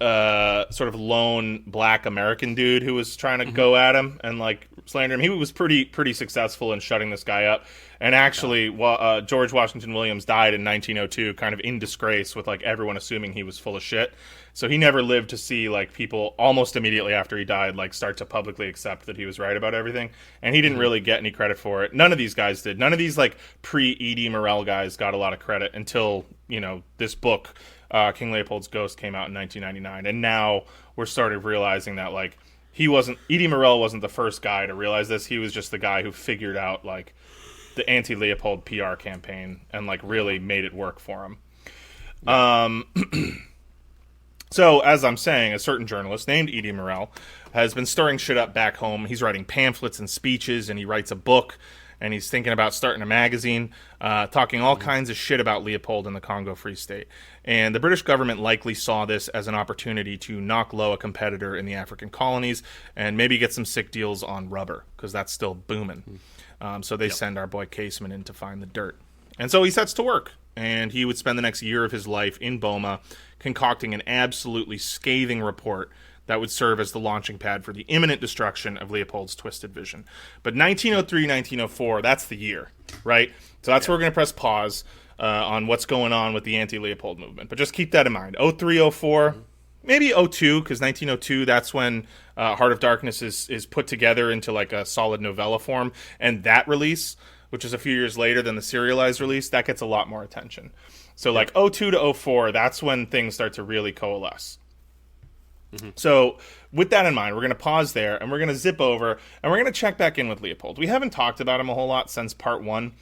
sort of lone black American dude who was trying to go at him and like slander him, he was pretty successful in shutting this guy up. And actually, George Washington Williams died in 1902, kind of in disgrace, with like everyone assuming he was full of shit. So he never lived to see like people almost immediately after he died like start to publicly accept that he was right about everything. And he didn't really get any credit for it. None of these guys did. None of these like pre-E.D. Morel guys got a lot of credit until, this book, King Leopold's Ghost, came out in 1999. And now we're started realizing that like E.D. Morel wasn't the first guy to realize this. He was just the guy who figured out like the anti-Leopold PR campaign and like really made it work for him. So as I'm saying, a certain journalist named E.D. Morel has been stirring shit up back home. He's writing pamphlets and speeches, and he writes a book, and he's thinking about starting a magazine, talking all kinds of shit about Leopold and the Congo Free State. And the British government likely saw this as an opportunity to knock low a competitor in the African colonies and maybe get some sick deals on rubber, because that's still booming. So they send our boy Casement in to find the dirt. And so he sets to work, and he would spend the next year of his life in Boma concocting an absolutely scathing report that would serve as the launching pad for the imminent destruction of Leopold's twisted vision. But 1903, 1904, that's the year, right? So that's where we're going to press pause on what's going on with the anti-Leopold movement. But just keep that in mind. 03, 04, maybe 02, because 1902, that's when Heart of Darkness is put together into like a solid novella form. And that release, which is a few years later than the serialized release, that gets a lot more attention. So like 02 to 04, that's when things start to really coalesce. Mm-hmm. So with that in mind, we're going to pause there, and we're going to zip over, and we're going to check back in with Leopold. We haven't talked about him a whole lot since part 1.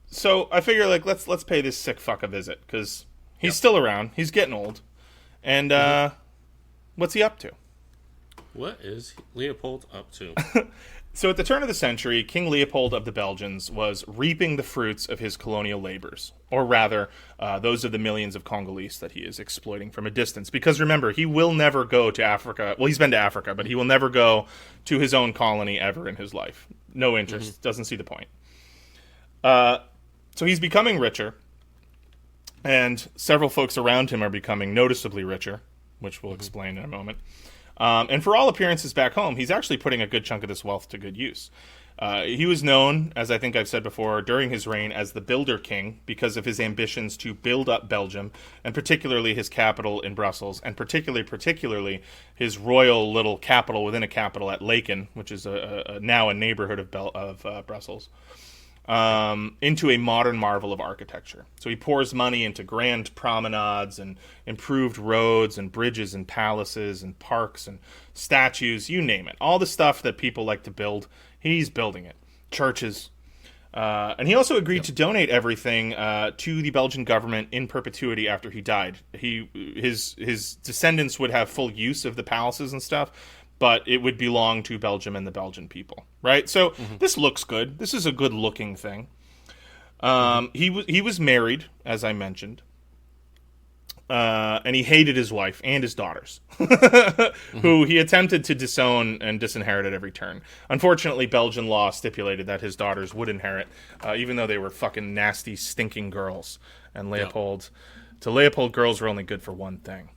So I figure like let's pay this sick fuck a visit, because He's still around. He's getting old. And what's he up to? What is Leopold up to? So at the turn of the century, King Leopold of the Belgians was reaping the fruits of his colonial labors, or rather, those of the millions of Congolese that he is exploiting from a distance. Because remember, he will never go to Africa. Well, he's been to Africa, but he will never go to his own colony ever in his life. No interest. Doesn't see the point. So he's becoming richer, and several folks around him are becoming noticeably richer, which we'll explain in a moment. And for all appearances back home, he's actually putting a good chunk of this wealth to good use. He was known, as I think I've said before, during his reign as the Builder King because of his ambitions to build up Belgium, and particularly his capital in Brussels, and particularly his royal little capital within a capital at Laeken, which is now a neighborhood of Brussels, into a modern marvel of architecture. So he pours money into grand promenades and improved roads and bridges and palaces and parks and statues, you name it. All the stuff that people like to build, he's building it. Churches. And he also agreed to donate everything to the Belgian government in perpetuity after he died. His descendants would have full use of the palaces and stuff, but it would belong to Belgium and the Belgian people, right? So this looks good. This is a good-looking thing. He was married, as I mentioned, and he hated his wife and his daughters, who he attempted to disown and disinherit at every turn. Unfortunately, Belgian law stipulated that his daughters would inherit, even though they were fucking nasty, stinking girls. And Leopold, girls were only good for one thing: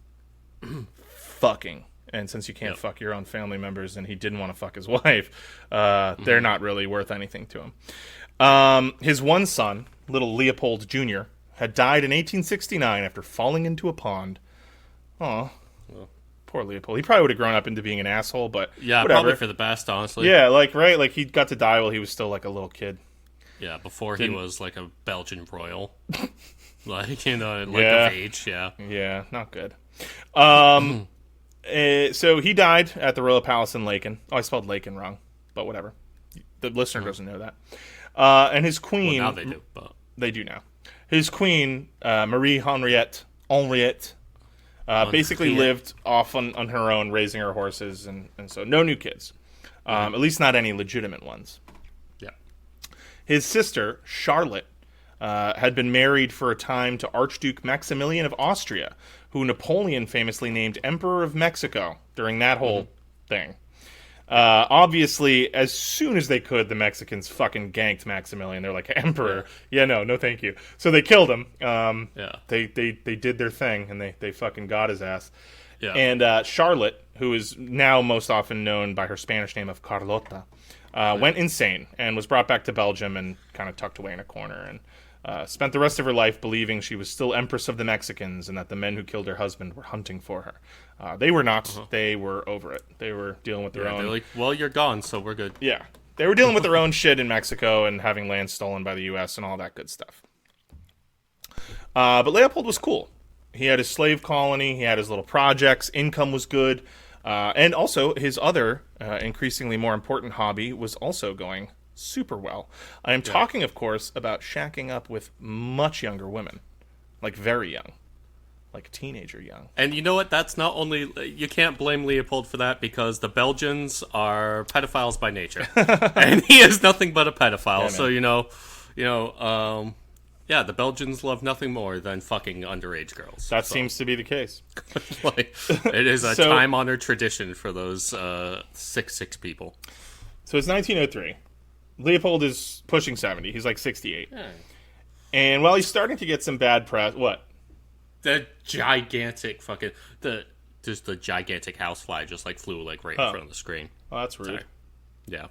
fucking. And since you can't fuck your own family members, and he didn't want to fuck his wife, they're not really worth anything to him. His one son, little Leopold Jr., had died in 1869 after falling into a pond. Aw. Well, poor Leopold. He probably would have grown up into being an asshole, but whatever. Probably for the best, honestly. Yeah, right? Like, he got to die while he was still, like, a little kid. Yeah, before he was, like, a Belgian royal. Like, of age, yeah. Yeah, not good. So he died at the Royal Palace in Laeken. Oh, I spelled Laeken wrong, but whatever. The listener doesn't know that. And his queen... Well, now they do, but... They do now. His queen, Marie Henriette, basically lived off on her own, raising her horses, and so no new kids. At least not any legitimate ones. Yeah. His sister, Charlotte, had been married for a time to Archduke Maximilian of Austria, who Napoleon famously named Emperor of Mexico during that whole thing. Obviously, as soon as they could, the Mexicans fucking ganked Maximilian. They're like, Emperor? Yeah, no thank you. So they killed him. They did their thing, and they fucking got his ass. Yeah. And Charlotte, who is now most often known by her Spanish name of Carlota, went insane and was brought back to Belgium and kind of tucked away in a corner, and spent the rest of her life believing she was still Empress of the Mexicans and that the men who killed her husband were hunting for her. They were not. They were over it. They were dealing with their own... They're like, well, you're gone, so we're good. Yeah. They were dealing with their own shit in Mexico and having land stolen by the U.S. and all that good stuff. But Leopold was cool. He had his slave colony. He had his little projects. Income was good. And also, his other, increasingly more important hobby was also going super well. I am talking, of course, about shacking up with much younger women. Like, very young. Like, teenager young. And you know what? That's not only... You can't blame Leopold for that, because the Belgians are pedophiles by nature. And he is nothing but a pedophile. Yeah, so, the Belgians love nothing more than fucking underage girls. That seems to be the case. It is a time-honored tradition for those 6'6" people. So it's 1903. Leopold is pushing 70. He's like 68. Yeah. And while he's starting to get some bad press... What? The gigantic fucking... the gigantic housefly just like flew like right in front of the screen. Oh, that's rude. Sorry. Yeah.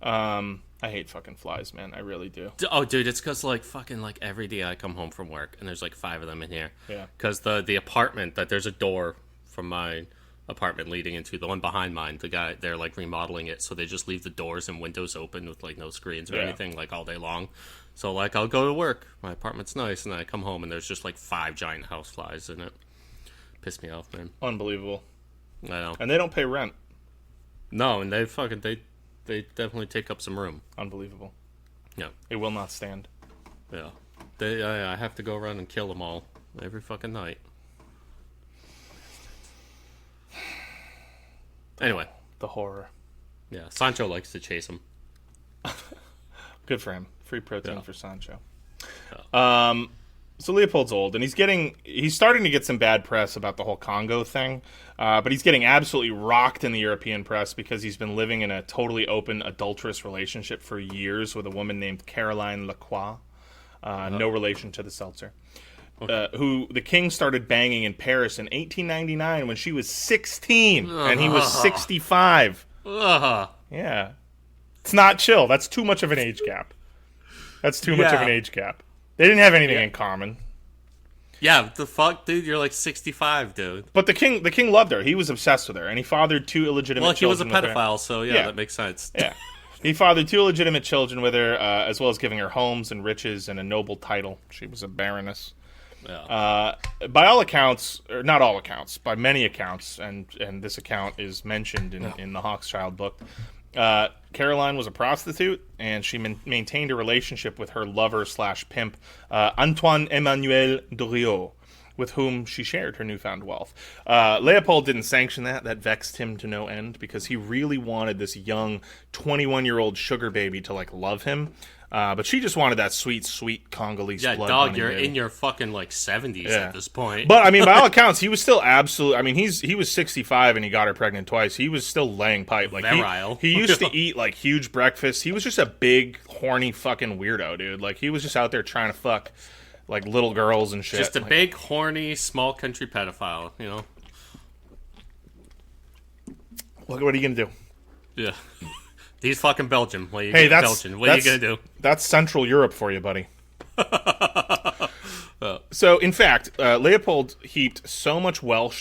I hate fucking flies, man. I really do. Oh, dude, it's because like fucking like every day I come home from work and there's like 5 of them in here. Yeah. Because the apartment, that there's a door from my apartment leading into the one behind mine. The guy, they're like remodeling it, so they just leave the doors and windows open with like no screens or anything like all day long. So like I'll go to work, my apartment's nice, and then I come home and there's just like 5 giant houseflies in it. Piss me off, man. Unbelievable. I know. And they don't pay rent. No, and they definitely take up some room. Unbelievable. Yeah. It will not stand. Yeah. I have to go around and kill them all every fucking night. Anyway, the horror. Yeah, Sancho likes to chase him. Good for him. Free protein for Sancho. Yeah. So Leopold's old, and he's starting to get some bad press about the whole Congo thing, but he's getting absolutely rocked in the European press because he's been living in a totally open, adulterous relationship for years with a woman named Caroline Lacroix, no relation to the Seltzer, who the king started banging in Paris in 1899 when she was 16, and he was 65. Yeah. It's not chill. That's too much of an age gap. They didn't have anything in common. Yeah, the fuck, dude? You're like 65, dude. But the king loved her. He was obsessed with her, and he fathered 2 illegitimate children. Well, he was a pedophile, so that makes sense. Yeah, he fathered 2 illegitimate children with her, as well as giving her homes and riches and a noble title. She was a baroness. Yeah. By all accounts, or not all accounts, by many accounts, and this account is mentioned in the Hawkschild book. Caroline was a prostitute, and she maintained a relationship with her lover/pimp, Antoine Emmanuel Doriot, with whom she shared her newfound wealth. Leopold didn't sanction that. That vexed him to no end, because he really wanted this young 21-year-old sugar baby to, love him. But she just wanted that sweet, sweet Congolese blood. Yeah, dog, you're in your fucking 70s at this point. But I mean, by all accounts, he was still absolute. I mean, he was 65 and he got her pregnant twice. He was still laying pipe. He used to eat huge breakfasts. He was just a big, horny fucking weirdo, dude. He was just out there trying to fuck little girls and shit. Just a big, horny, small country pedophile. What are you gonna do? Yeah. He's fucking Belgian. What are you gonna do? That's Central Europe for you, buddy. So, in fact, Leopold heaped so much many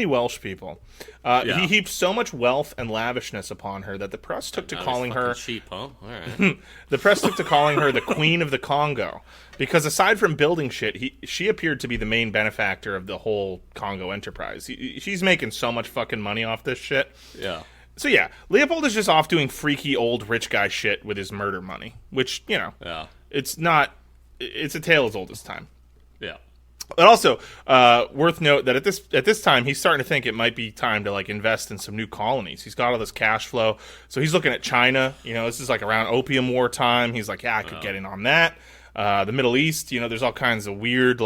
Welsh people. He heaped so much wealth and lavishness upon her that the press took to calling her sheep, huh? All right. The press took to calling her the Queen of the Congo, because aside from building shit, she appeared to be the main benefactor of the whole Congo enterprise. She's making so much fucking money off this shit. Yeah. So yeah, Leopold is just off doing freaky old rich guy shit with his murder money, which, it's a tale as old as time. Yeah. But also, worth note that at this time, he's starting to think it might be time to invest in some new colonies. He's got all this cash flow, so he's looking at China. This is around Opium War time. He's like, I could get in on that. The Middle East, there's all kinds of weird,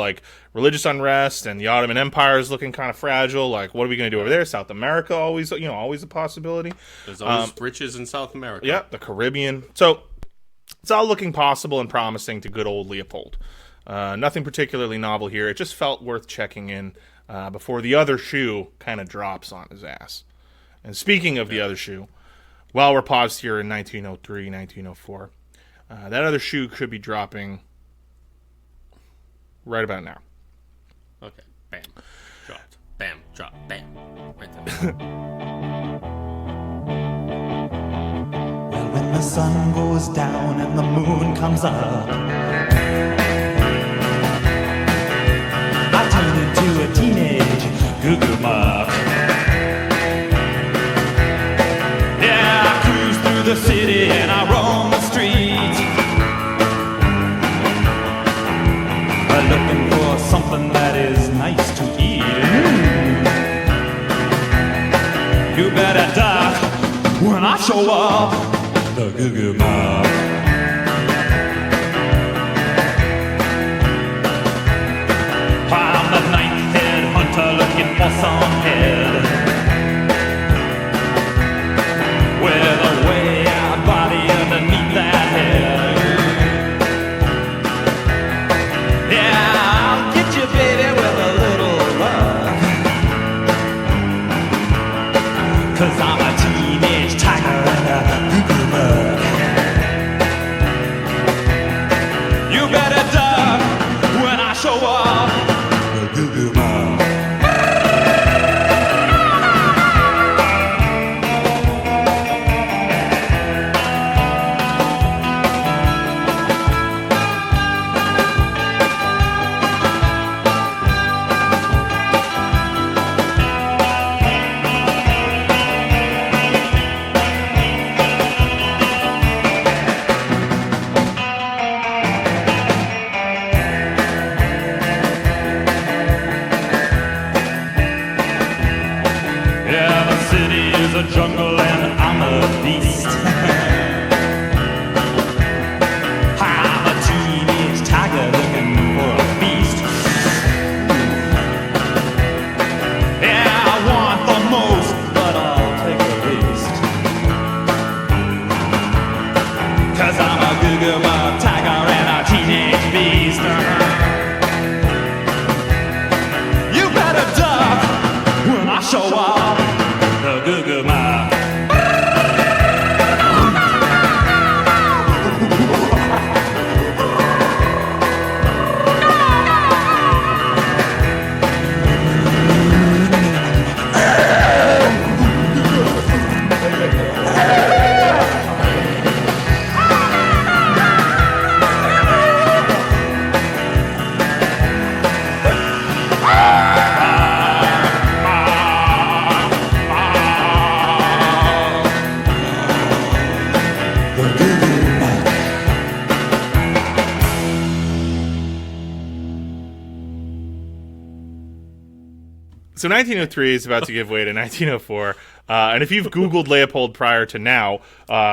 religious unrest, and the Ottoman Empire is looking kind of fragile. What are we going to do over there? South America, always a possibility. There's always riches in South America. Yeah, the Caribbean. So it's all looking possible and promising to good old Leopold. Nothing particularly novel here. It just felt worth checking in before the other shoe kind of drops on his ass. And speaking of the other shoe, while we're paused here in 1903, 1904, that other shoe could be dropping right about now. Okay. Bam. Dropped. Bam. Drop. Bam. Right there. Well, when the sun goes down and the moon comes up, I turn into a teenage goo-goo muck. Yeah, I cruise through the city and I roam the streets, looking for something that is nice to eat. You better duck when I show up, the goo-goo muck. I'm the ninth-head hunter looking for some head with a way-out body underneath that head. Cause I'm a teenage tiger and a goo-goo muck. You better duck when I show up, the goo-goo muck. goo goo bug tiger and a teenage beast. You better duck when I show up. The goo goo mob. So 1903 is about to give way to 1904, and if you've Googled Leopold prior to now,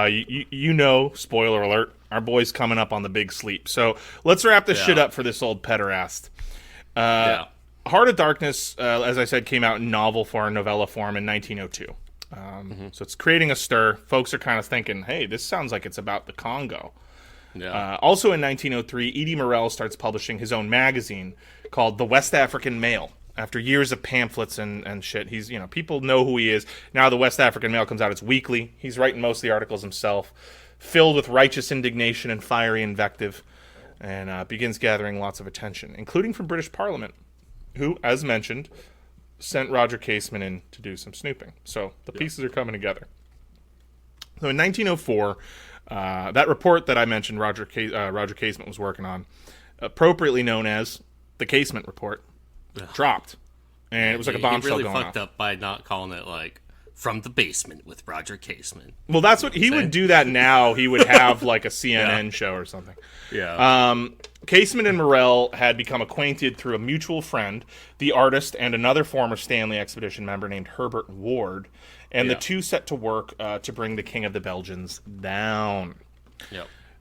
you know, spoiler alert, our boy's coming up on the big sleep. So let's wrap this shit up for this old pederast. Heart of Darkness, as I said, came out in novel form, novella form in 1902. So it's creating a stir. Folks are kind of thinking, hey, this sounds like it's about the Congo. Also in 1903, Edie Morel starts publishing his own magazine called The West African Mail. After years of pamphlets and shit, he's, people know who he is. Now the West African Mail comes out, it's weekly. He's writing most of the articles himself, filled with righteous indignation and fiery invective, and begins gathering lots of attention, including from British Parliament, who, as mentioned, sent Roger Casement in to do some snooping. So the pieces are coming together. So in 1904, that report that I mentioned Roger Casement was working on, appropriately known as the Casement Report, dropped, and it was like a bombshell going off. He really fucked up by not calling it like From the Basement with Roger Casement. Well, that's what he would do. That now he would have like a CNN show or something. Casement and Morel had become acquainted through a mutual friend, the artist, and another former Stanley Expedition member named Herbert Ward, and the two set to work to bring the King of the Belgians down.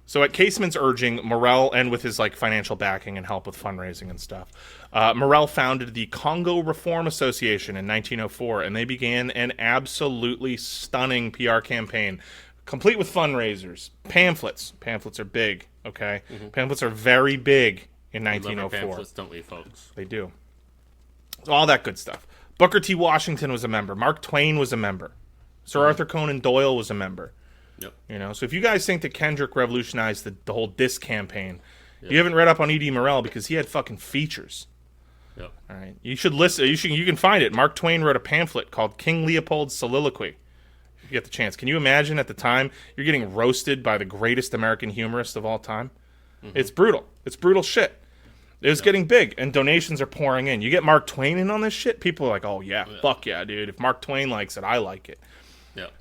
So at Casement's urging, Morel, and with his financial backing and help with fundraising and stuff, Morel founded the Congo Reform Association in 1904, and they began an absolutely stunning PR campaign, complete with fundraisers, pamphlets. Pamphlets are big, okay? Pamphlets are very big in 1904. We love our pamphlets, don't we, folks? They do. So all that good stuff. Booker T. Washington was a member. Mark Twain was a member. Sir Arthur Conan Doyle was a member. So if you guys think that Kendrick revolutionized the whole diss campaign, you haven't read up on E.D. Morel because he had fucking features. All right, you should listen. You can find it. Mark Twain wrote a pamphlet called King Leopold's Soliloquy. If you get the chance, can you imagine at the time you're getting roasted by the greatest American humorist of all time? It's brutal. It's brutal shit. It was getting big, and donations are pouring in. You get Mark Twain in on this shit, people are like, oh yeah, fuck yeah, dude. If Mark Twain likes it, I like it.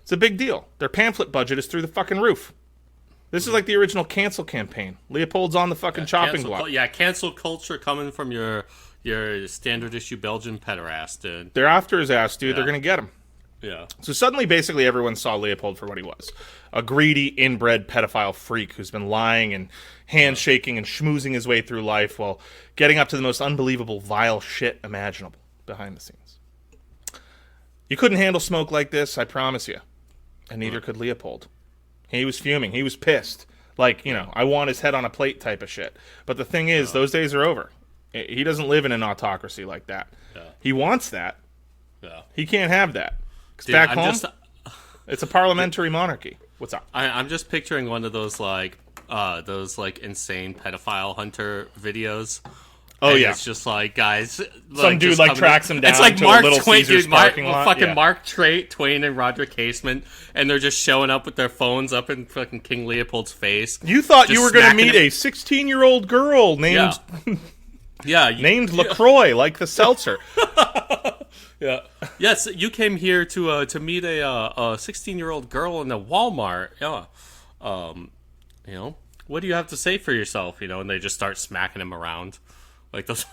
It's a big deal. Their pamphlet budget is through the fucking roof. This is like the original cancel campaign. Leopold's on the fucking chopping block. Cancel culture coming from your standard issue Belgian pederast, dude. They're after his ass, dude. They're going to get him. So suddenly, basically, everyone saw Leopold for what he was. A greedy, inbred pedophile freak who's been lying and handshaking and schmoozing his way through life while getting up to the most unbelievable, vile shit imaginable behind the scenes. You couldn't handle smoke like this, I promise you. And neither could Leopold. He was fuming. He was pissed. I want his head on a plate type of shit. But the thing is, those days are over. He doesn't live in an autocracy like that. He wants that. He can't have that. Because back home, it's a parliamentary monarchy. What's up? I'm just picturing one of those insane pedophile hunter videos. Oh, and yeah. It's just guys. Some dude tracks him down it's like to Mark a Little Twain, Caesars dude, parking lot. Fucking Mark Twain and Roger Casement, and they're just showing up with their phones up in fucking King Leopold's face. You thought you were going to meet a 16-year-old girl named named LaCroix, like the seltzer. Yes, you came here to meet a 16-year-old girl in a Walmart. What do you have to say for yourself? And they just start smacking him around. Those,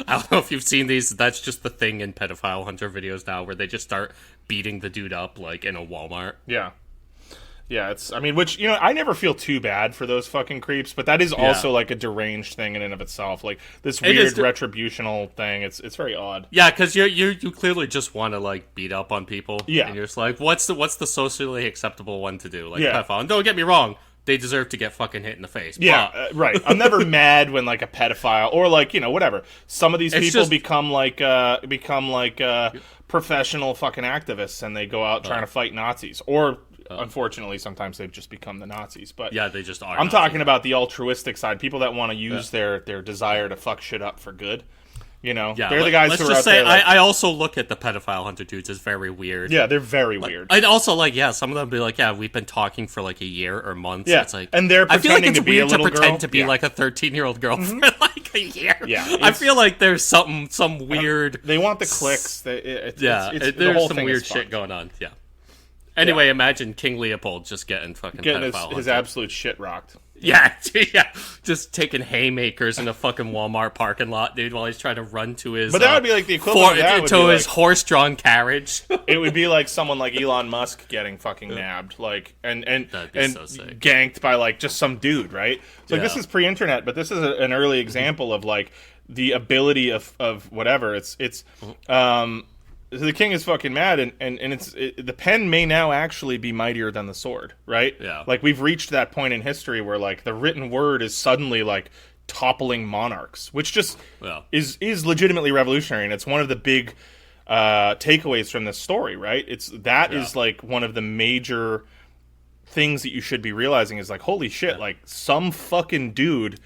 I don't know if you've seen these. That's just the thing in pedophile hunter videos now, where they just start beating the dude up in a Walmart. It's. Which I never feel too bad for those fucking creeps, but that is also a deranged thing in and of itself. This weird retributional thing. It's very odd. Yeah, because you clearly just want to beat up on people. Yeah, and you're just what's the socially acceptable one to do? Pedophile. And don't get me wrong. they deserve to get fucking hit in the face. Yeah, right. I'm never mad when like a pedophile or like whatever. Some of these people become like professional fucking activists and they go out trying to fight Nazis. Or unfortunately, sometimes they've just become the Nazis. But yeah, they just are. I'm talking about the altruistic side. People that want to use their desire to fuck shit up for good. They're the guys who are out there. I also look at the pedophile hunter dudes as very weird. Yeah, they're very weird. I'd also some of them be like, we've been talking for like a year or months. Yeah, it's like, and they're I feel like pretending it's to be a weird little to pretend girl. to be like a 13-year-old girl for like a year. Yeah, I feel like there's some weird. They want the clicks. There's the whole some thing weird shit going on. Yeah. Anyway, imagine King Leopold just getting his absolute shit rocked. Yeah, just taking haymakers in a fucking Walmart parking lot, dude, while he's trying to run to his. But that would be like the equivalent to his horse-drawn carriage. It would be like someone like Elon Musk getting fucking nabbed, like and so sick. Ganked by like just some dude, right? So like, this is pre-internet, but this is an early example of like the ability of whatever. The king is fucking mad, and the pen may now actually be mightier than the sword, right? Yeah. Like, we've reached that point in history where, like, the written word is suddenly, like, toppling monarchs, which just is legitimately revolutionary, and it's one of the big takeaways from this story, right? Is, like, one of the major things that you should be realizing is, like, holy shit, like, some fucking dude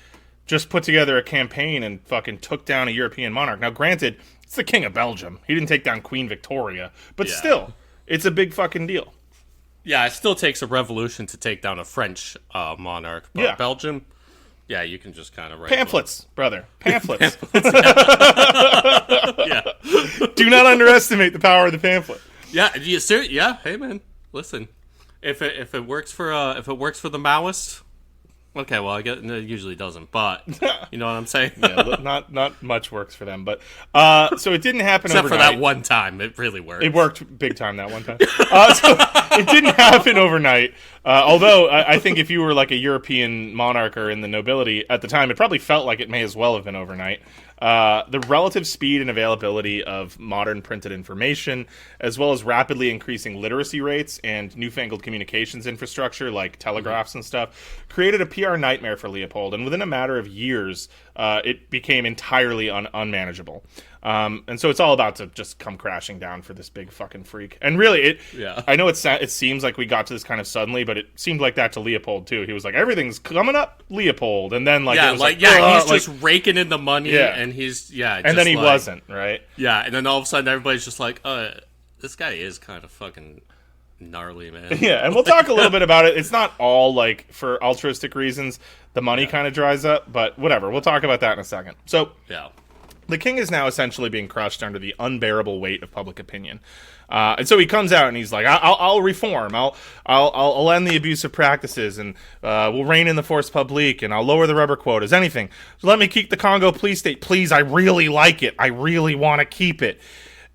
just put together a campaign and fucking took down a European monarch. Now, granted, it's the King of Belgium. He didn't take down Queen Victoria. But still, it's a big fucking deal. Yeah, it still takes a revolution to take down a French monarch. But Belgium, you can just kind of write pamphlets, brother. Pamphlets. Yeah. Do not underestimate the power of the pamphlet. Yeah, hey man, listen. If it works for the Maoists, okay, well, I guess it usually doesn't, but you know what I'm saying? Not much works for them, but so it didn't happen except overnight. for that one time. It really worked. It worked big time that one time. So it didn't happen overnight. Although I think if you were like a European monarch or in the nobility at the time, it probably felt like it may as well have been overnight. The relative speed and availability of modern printed information, as well as rapidly increasing literacy rates and newfangled communications infrastructure like telegraphs and stuff, created a PR nightmare for Leopold, and within a matter of years, it became entirely unmanageable. And so it's all about to just come crashing down for this big fucking freak. And really, I know it seems like we got to this kind of suddenly, but it seemed like that to Leopold too. He was like, everything's coming up, Leopold, and then he's just raking in the money, and he's and then he wasn't, right? Yeah, and then all of a sudden everybody's just like, this guy is kind of fucking gnarly, man. Yeah, and we'll talk a little bit about it. It's not all like for altruistic reasons. The money kind of dries up, but whatever. We'll talk about that in a second. So the king is now essentially being crushed under the unbearable weight of public opinion. And so he comes out and he's like, I'll reform. I'll end the abusive practices, and we'll rein in the force publique, and I'll lower the rubber quotas, anything. So let me keep the Congo Free State. Please, I really like it. I really want to keep it.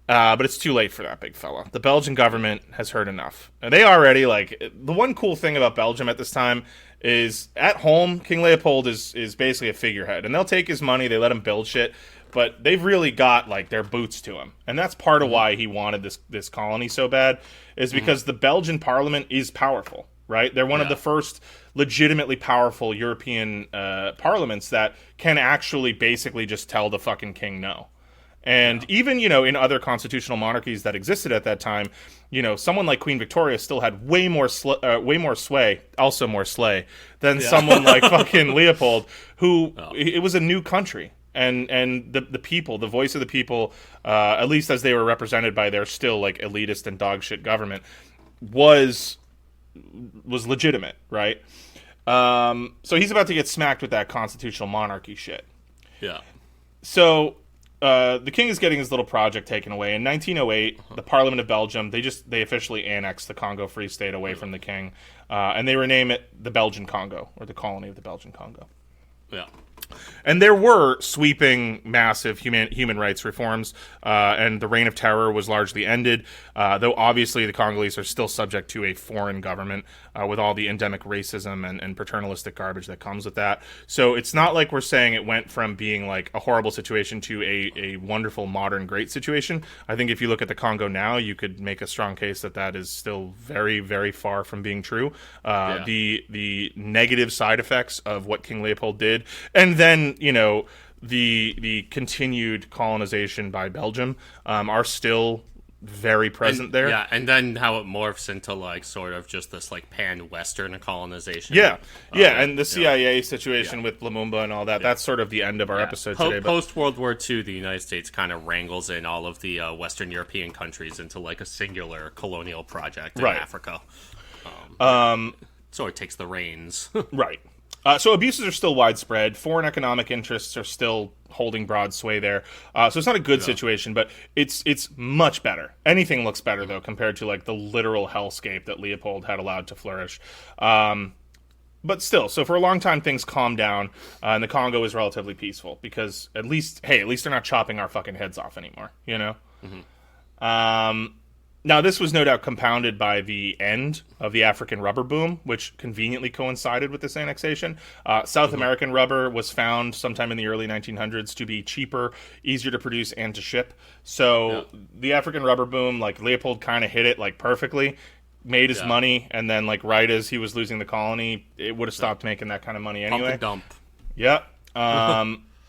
But it's too late for that big fella. The Belgian government has heard enough. And they already, like, the one cool thing about Belgium at this time is at home, King Leopold is basically a figurehead. And they'll take his money, they let him build shit, but they've really got, like, their boots to him. And that's part of why he wanted this colony so bad, is because the Belgian parliament is powerful, right? They're one of the first legitimately powerful European parliaments that can actually basically just tell the fucking king no. And even, in other constitutional monarchies that existed at that time, someone like Queen Victoria still had way more sway, also more slay, than someone like fucking Leopold, who, it was a new country. And the people, the voice of the people, at least as they were represented by their still, like, elitist and dogshit government, was legitimate, right? So he's about to get smacked with that constitutional monarchy shit. Yeah. So the king is getting his little project taken away. In 1908, the Parliament of Belgium, they officially annexed the Congo Free State away from the king, and they rename it the Belgian Congo, or the colony of the Belgian Congo. Yeah. And there were sweeping, massive human rights reforms, and the Reign of Terror was largely ended, though obviously the Congolese are still subject to a foreign government with all the endemic racism and paternalistic garbage that comes with that. So it's not like we're saying it went from being like a horrible situation to a wonderful, modern, great situation. I think if you look at the Congo now, you could make a strong case that that is still very, very far from being true. The negative side effects of what King Leopold did, and then the continued colonization by Belgium are still very present there. Yeah, and then how it morphs into like sort of just this like pan-Western colonization. Yeah, and the CIA situation with Lumumba and all that, that's sort of the end of our episode today. But post-World War II, the United States kind of wrangles in all of the Western European countries into like a singular colonial project in Africa. So it takes the reins. Right. So abuses are still widespread. Foreign economic interests are still holding broad sway there. So it's not a good situation, but it's much better. Anything looks better, though, compared to like the literal hellscape that Leopold had allowed to flourish. But still, so for a long time, things calmed down, and the Congo is relatively peaceful because at least they're not chopping our fucking heads off anymore, you know? Mm-hmm. Now, this was no doubt compounded by the end of the African rubber boom, which conveniently coincided with this annexation. South American rubber was found sometime in the early 1900s to be cheaper, easier to produce, and to ship. So the African rubber boom, like Leopold kind of hit it like perfectly, made his money, and then like right as he was losing the colony, it would have stopped making that kind of money anyway. Pump and dump. Yep.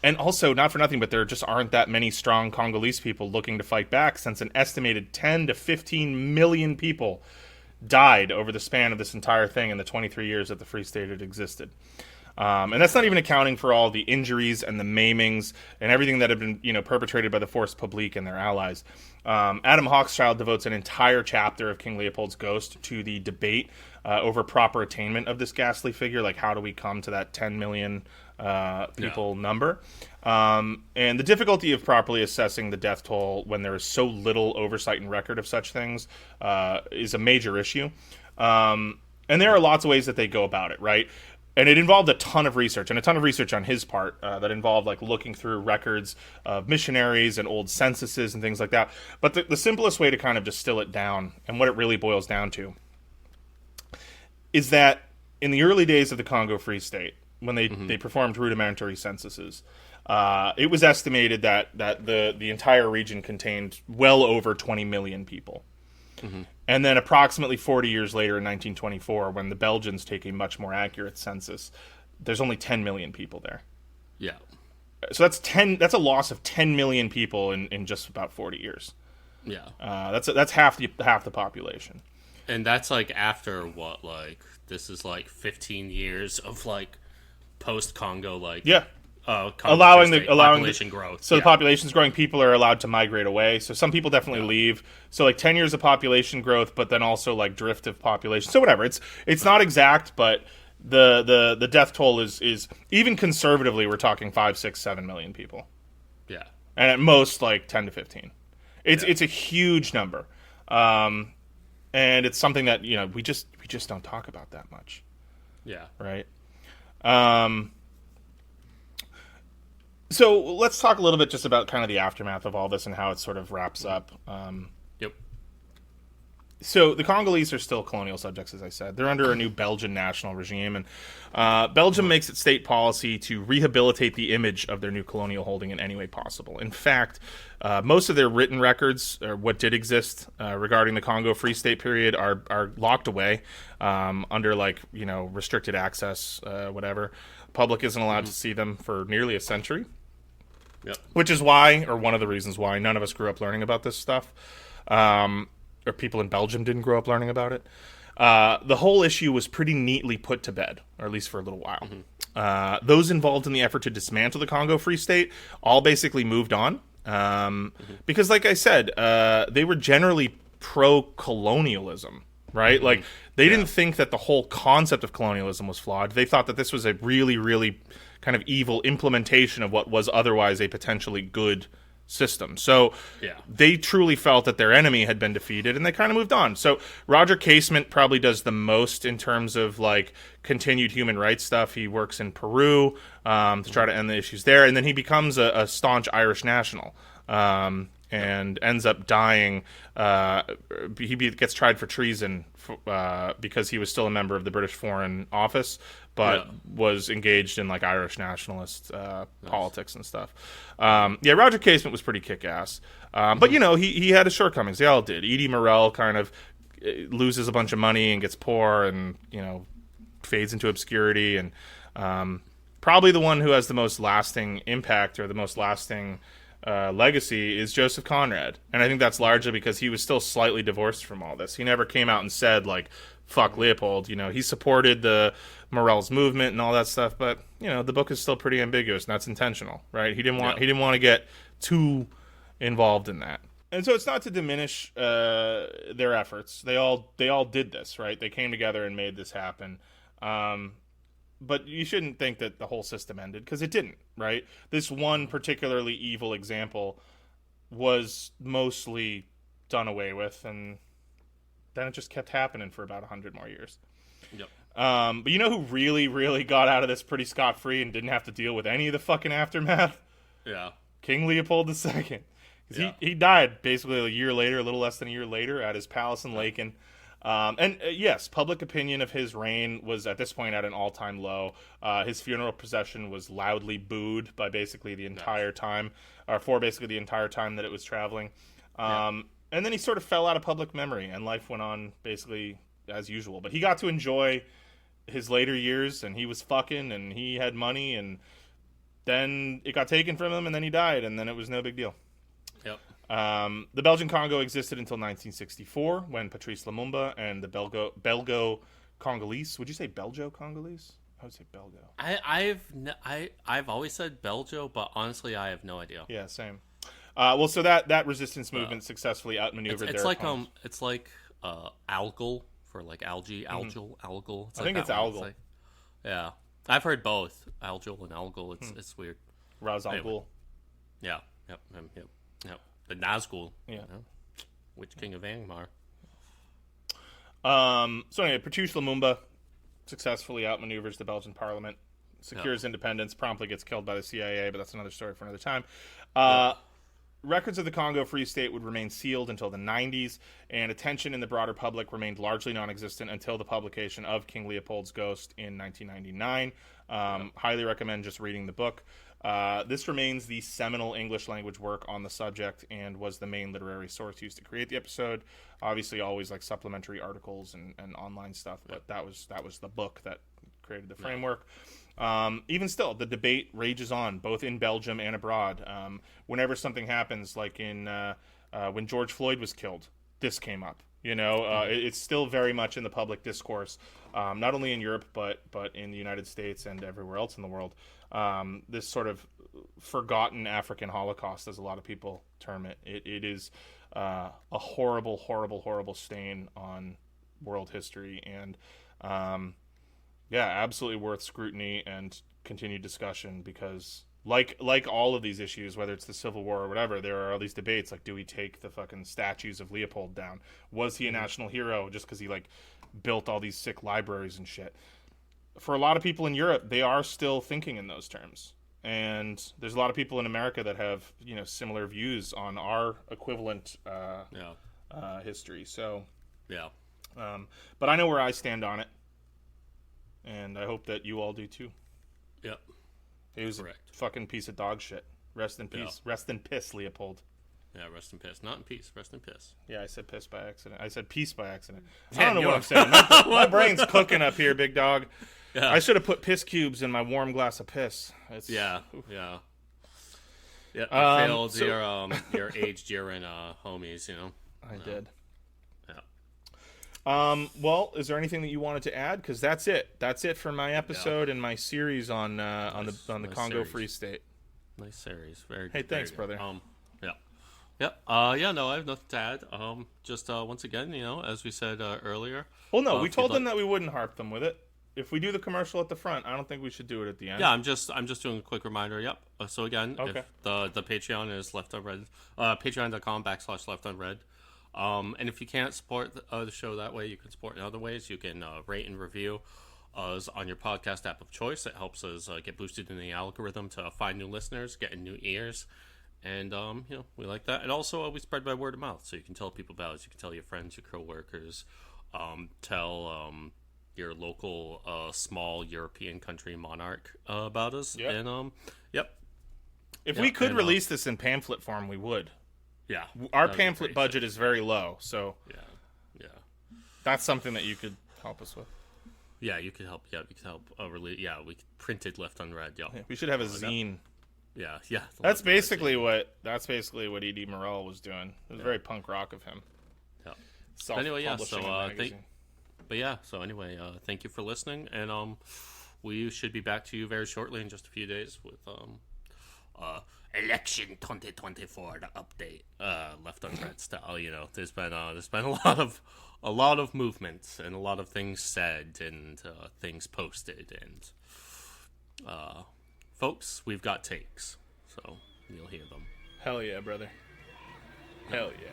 And also, not for nothing, but there just aren't that many strong Congolese people looking to fight back, since an estimated 10 to 15 million people died over the span of this entire thing in the 23 years that the Free State had existed. And that's not even accounting for all the injuries and the maimings and everything that had been, perpetrated by the Force Publique and their allies. Adam Hawkschild devotes an entire chapter of King Leopold's Ghost to the debate over proper attainment of this ghastly figure, like how do we come to that 10 million people number. And the difficulty of properly assessing the death toll when there is so little oversight and record of such things is a major issue. And there are lots of ways that they go about it, right? And it involved a ton of research, and a ton of research on his part that involved like looking through records of missionaries and old censuses and things like that. But the simplest way to kind of distill it down, and what it really boils down to, is that in the early days of the Congo Free State, when they performed rudimentary censuses, it was estimated that the entire region contained well over 20 million people. Mm-hmm. And then approximately 40 years later in 1924, when the Belgians take a much more accurate census, there's only 10 million people there. Yeah. So that's a loss of 10 million people in just about 40 years. Yeah. That's half the population. And that's like after what, like this is like 15 years of like post Congo, like allowing population growth. So the population's growing, people are allowed to migrate away. So some people definitely leave. So like 10 years of population growth, but then also like drift of population. So whatever. It's not exact, but the death toll is even conservatively, we're talking 5, 6, 7 million people. Yeah. And at most like 10 to 15. It's a huge number. And it's something that, we just don't talk about that much. Yeah. Right. So let's talk a little bit just about kind of the aftermath of all this and how it sort of wraps up. Yep. So the Congolese are still colonial subjects, as I said. They're under a new Belgian national regime, and Belgium makes it state policy to rehabilitate the image of their new colonial holding in any way possible. In fact, most of their written records, or what did exist regarding the Congo Free State period, are locked away under restricted access, whatever. Public isn't allowed to see them for nearly a century. Yep. Which is why, or one of the reasons why, none of us grew up learning about this stuff. Or people in Belgium didn't grow up learning about it. The whole issue was pretty neatly put to bed, or at least for a little while. Mm-hmm. Those involved in the effort to dismantle the Congo Free State all basically moved on. Because, like I said, they were generally pro-colonialism, right? Mm-hmm. Like, they didn't think that the whole concept of colonialism was flawed. They thought that this was a really, really kind of evil implementation of what was otherwise a potentially good system. So they truly felt that their enemy had been defeated, and they kind of moved on. So Roger Casement probably does the most in terms of like continued human rights stuff. He works in Peru to try to end the issues there, and then he becomes a staunch Irish national. And ends up dying. He gets tried for treason because he was still a member of the British Foreign Office, but was engaged in like Irish nationalist politics and stuff. Roger Casement was pretty kick-ass. But, you know, he had his shortcomings. They all did. Edie Morel kind of loses a bunch of money and gets poor and, you know, fades into obscurity. And probably the one who has the most lasting impact or the most lasting legacy is Joseph Conrad. And I think that's largely because he was still slightly divorced from all this. He never came out and said, like, fuck Leopold. You know, he supported the Morel's movement and all that stuff, but, you know, the book is still pretty ambiguous, and that's intentional, right? He didn't want to get too involved in that. And so it's not to diminish their efforts. They all did this, right? They came together and made this happen. But you shouldn't think that the whole system ended, because it didn't, right? This one particularly evil example was mostly done away with, and then it just kept happening for about 100 more years. Yep. But you know who really, really got out of this pretty scot-free and didn't have to deal with any of the fucking aftermath? Yeah. King Leopold II. He died basically a year later, a little less than a year later, at his palace in Laeken. Yes, public opinion of his reign was at this point at an all-time low. His funeral procession was loudly booed by basically the entire time, or for basically the entire time that it was traveling. And then he sort of fell out of public memory, and life went on basically as usual. But he got to enjoy his later years, and he was fucking, and he had money, and then it got taken from him, and then he died, and then it was no big deal. Yep. The Belgian Congo existed until 1964, when Patrice Lumumba and the Belgo-Congolese. Would you say Belgo-Congolese? I would say Belgo. I've always said Belgio, but honestly, I have no idea. Yeah, same. Well, so that resistance movement successfully outmaneuvered it's their like opponents. it's like algal for like algae, algal. It's I like think it's algal. like, yeah, I've heard both algal and algal. It's weird. Raz Al Ghul. Anyway. Yeah. Yep. The Nazgul. Yeah. You know? Which King of Angmar? So anyway, Patrice Lumumba successfully outmaneuvers the Belgian parliament, secures independence, promptly gets killed by the CIA, but that's another story for another time. Records of the Congo Free State would remain sealed until the 90s, and attention in the broader public remained largely non-existent until the publication of King Leopold's Ghost in 1999. Highly recommend just reading the book. This remains the seminal English-language work on the subject and was the main literary source used to create the episode. Obviously, always like supplementary articles and online stuff, but that was the book that created the framework. Even still, the debate rages on, both in Belgium and abroad. Whenever something happens, like in when George Floyd was killed, this came up. You know, it's still very much in the public discourse, not only in Europe, but in the United States and everywhere else in the world. This sort of forgotten African Holocaust, as a lot of people term it. It is a horrible, horrible, horrible stain on world history, and absolutely worth scrutiny and continued discussion, because like all of these issues, whether it's the Civil War or whatever, there are all these debates like, do we take the fucking statues of Leopold down? Was he a national hero just because he like built all these sick libraries and shit? For a lot of people in Europe, they are still thinking in those terms. And there's a lot of people in America that have, you know, similar views on our equivalent history. So, but I know where I stand on it. And I hope that you all do too. Yep. He was a fucking piece of dog shit. Rest in peace. Yeah. Rest in piss, Leopold. Yeah, rest in piss. Not in peace. Rest in piss. Yeah, I said piss by accident. I said peace by accident. I don't know what I'm saying. My brain's cooking up here, big dog. Yeah. I should have put piss cubes in my warm glass of piss. Yeah. You failed your aged urine homies, you know. I did. Well, is there anything that you wanted to add? Because that's it. That's it for my episode and my series on the Congo Free State. Nice series. Very. Hey, thanks, brother. No, I have nothing to add. Just once again, you know, as we said earlier. Well, no, we told them that we wouldn't harp them with it. if we do the commercial at the front, I don't think we should do it at the end. Yeah, I'm just doing a quick reminder. Yep. So again, Okay. if the Patreon is Left Unread, patreon.com/leftunread. And if you can't support the show that way, you can support in other ways. You can rate and review us on your podcast app of choice. It helps us get boosted in the algorithm to find new listeners, get new ears. And, we like that. And also, we spread by word of mouth. So you can tell people about us. You can tell your friends, your coworkers, tell your local small European country monarch about us. Yep. And, If we could release this in pamphlet form, we would. Yeah. Our pamphlet budget is very low, so Yeah. that's something that you could help us with. Yeah, you could help. Yeah, we could help. We printed Left Unread. Yeah. We should have a zine. Yeah. That's basically what E.D. Morel was doing. It was very punk rock of him. Yeah. Anyway, thank you for listening, and we should be back to you very shortly in just a few days with election 2024 the update, Left Unread style. There's been a lot of movements and a lot of things said and things posted, and folks, we've got takes, so you'll hear them. Hell yeah, brother. Hell yeah.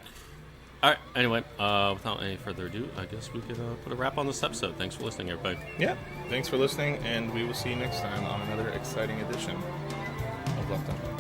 All right. Anyway, without any further ado, I guess we could put a wrap on this episode. Thanks for listening, everybody. Yeah. Thanks for listening, and we will see you next time on another exciting edition of Left Unread.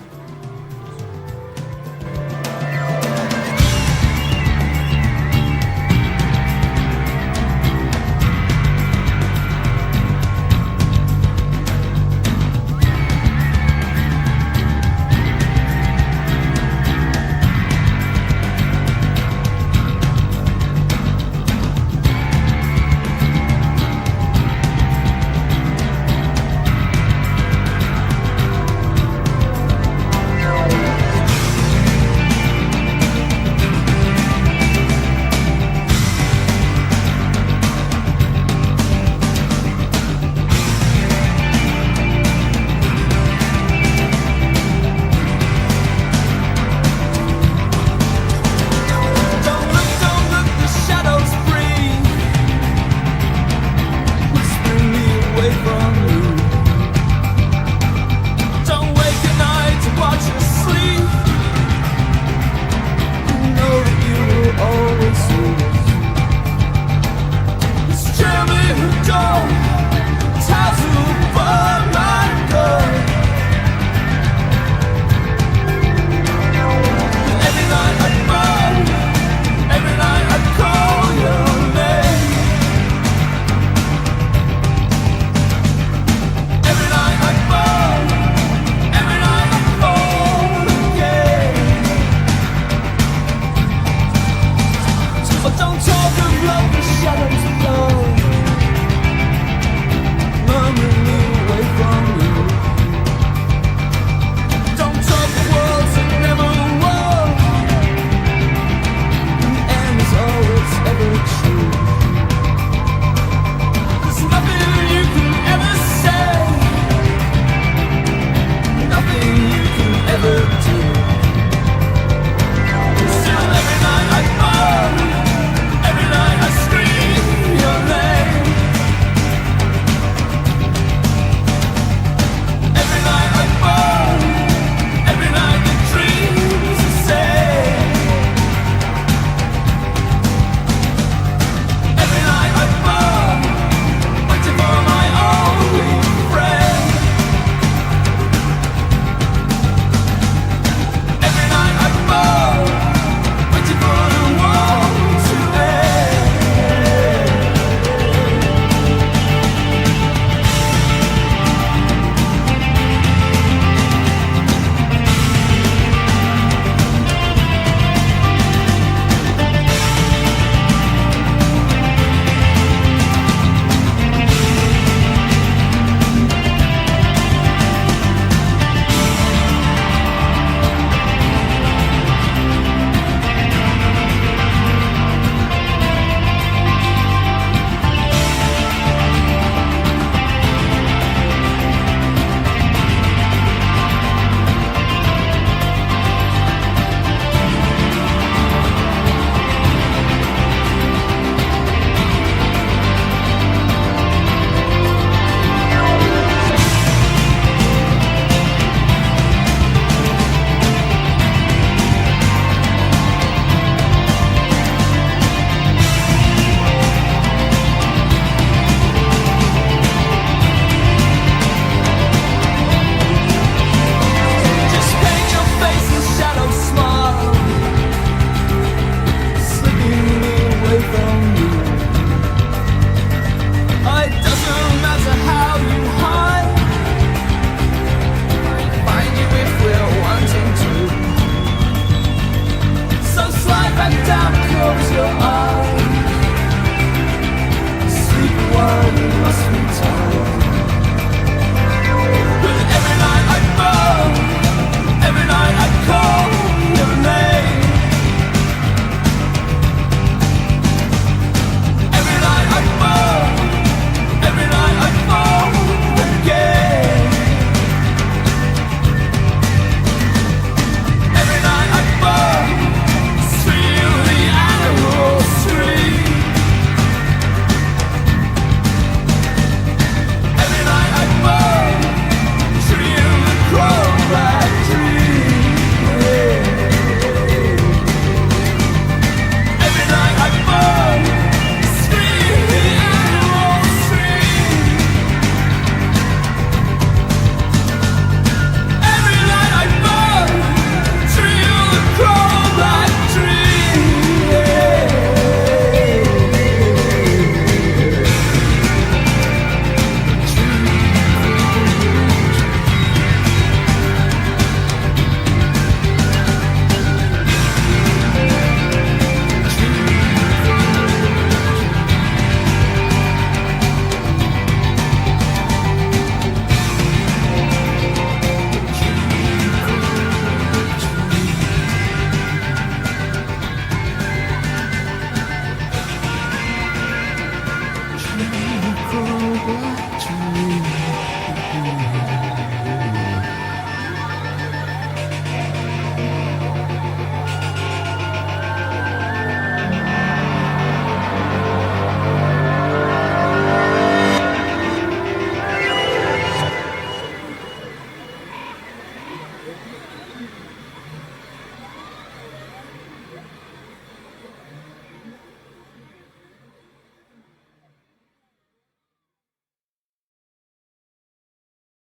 cold black tree.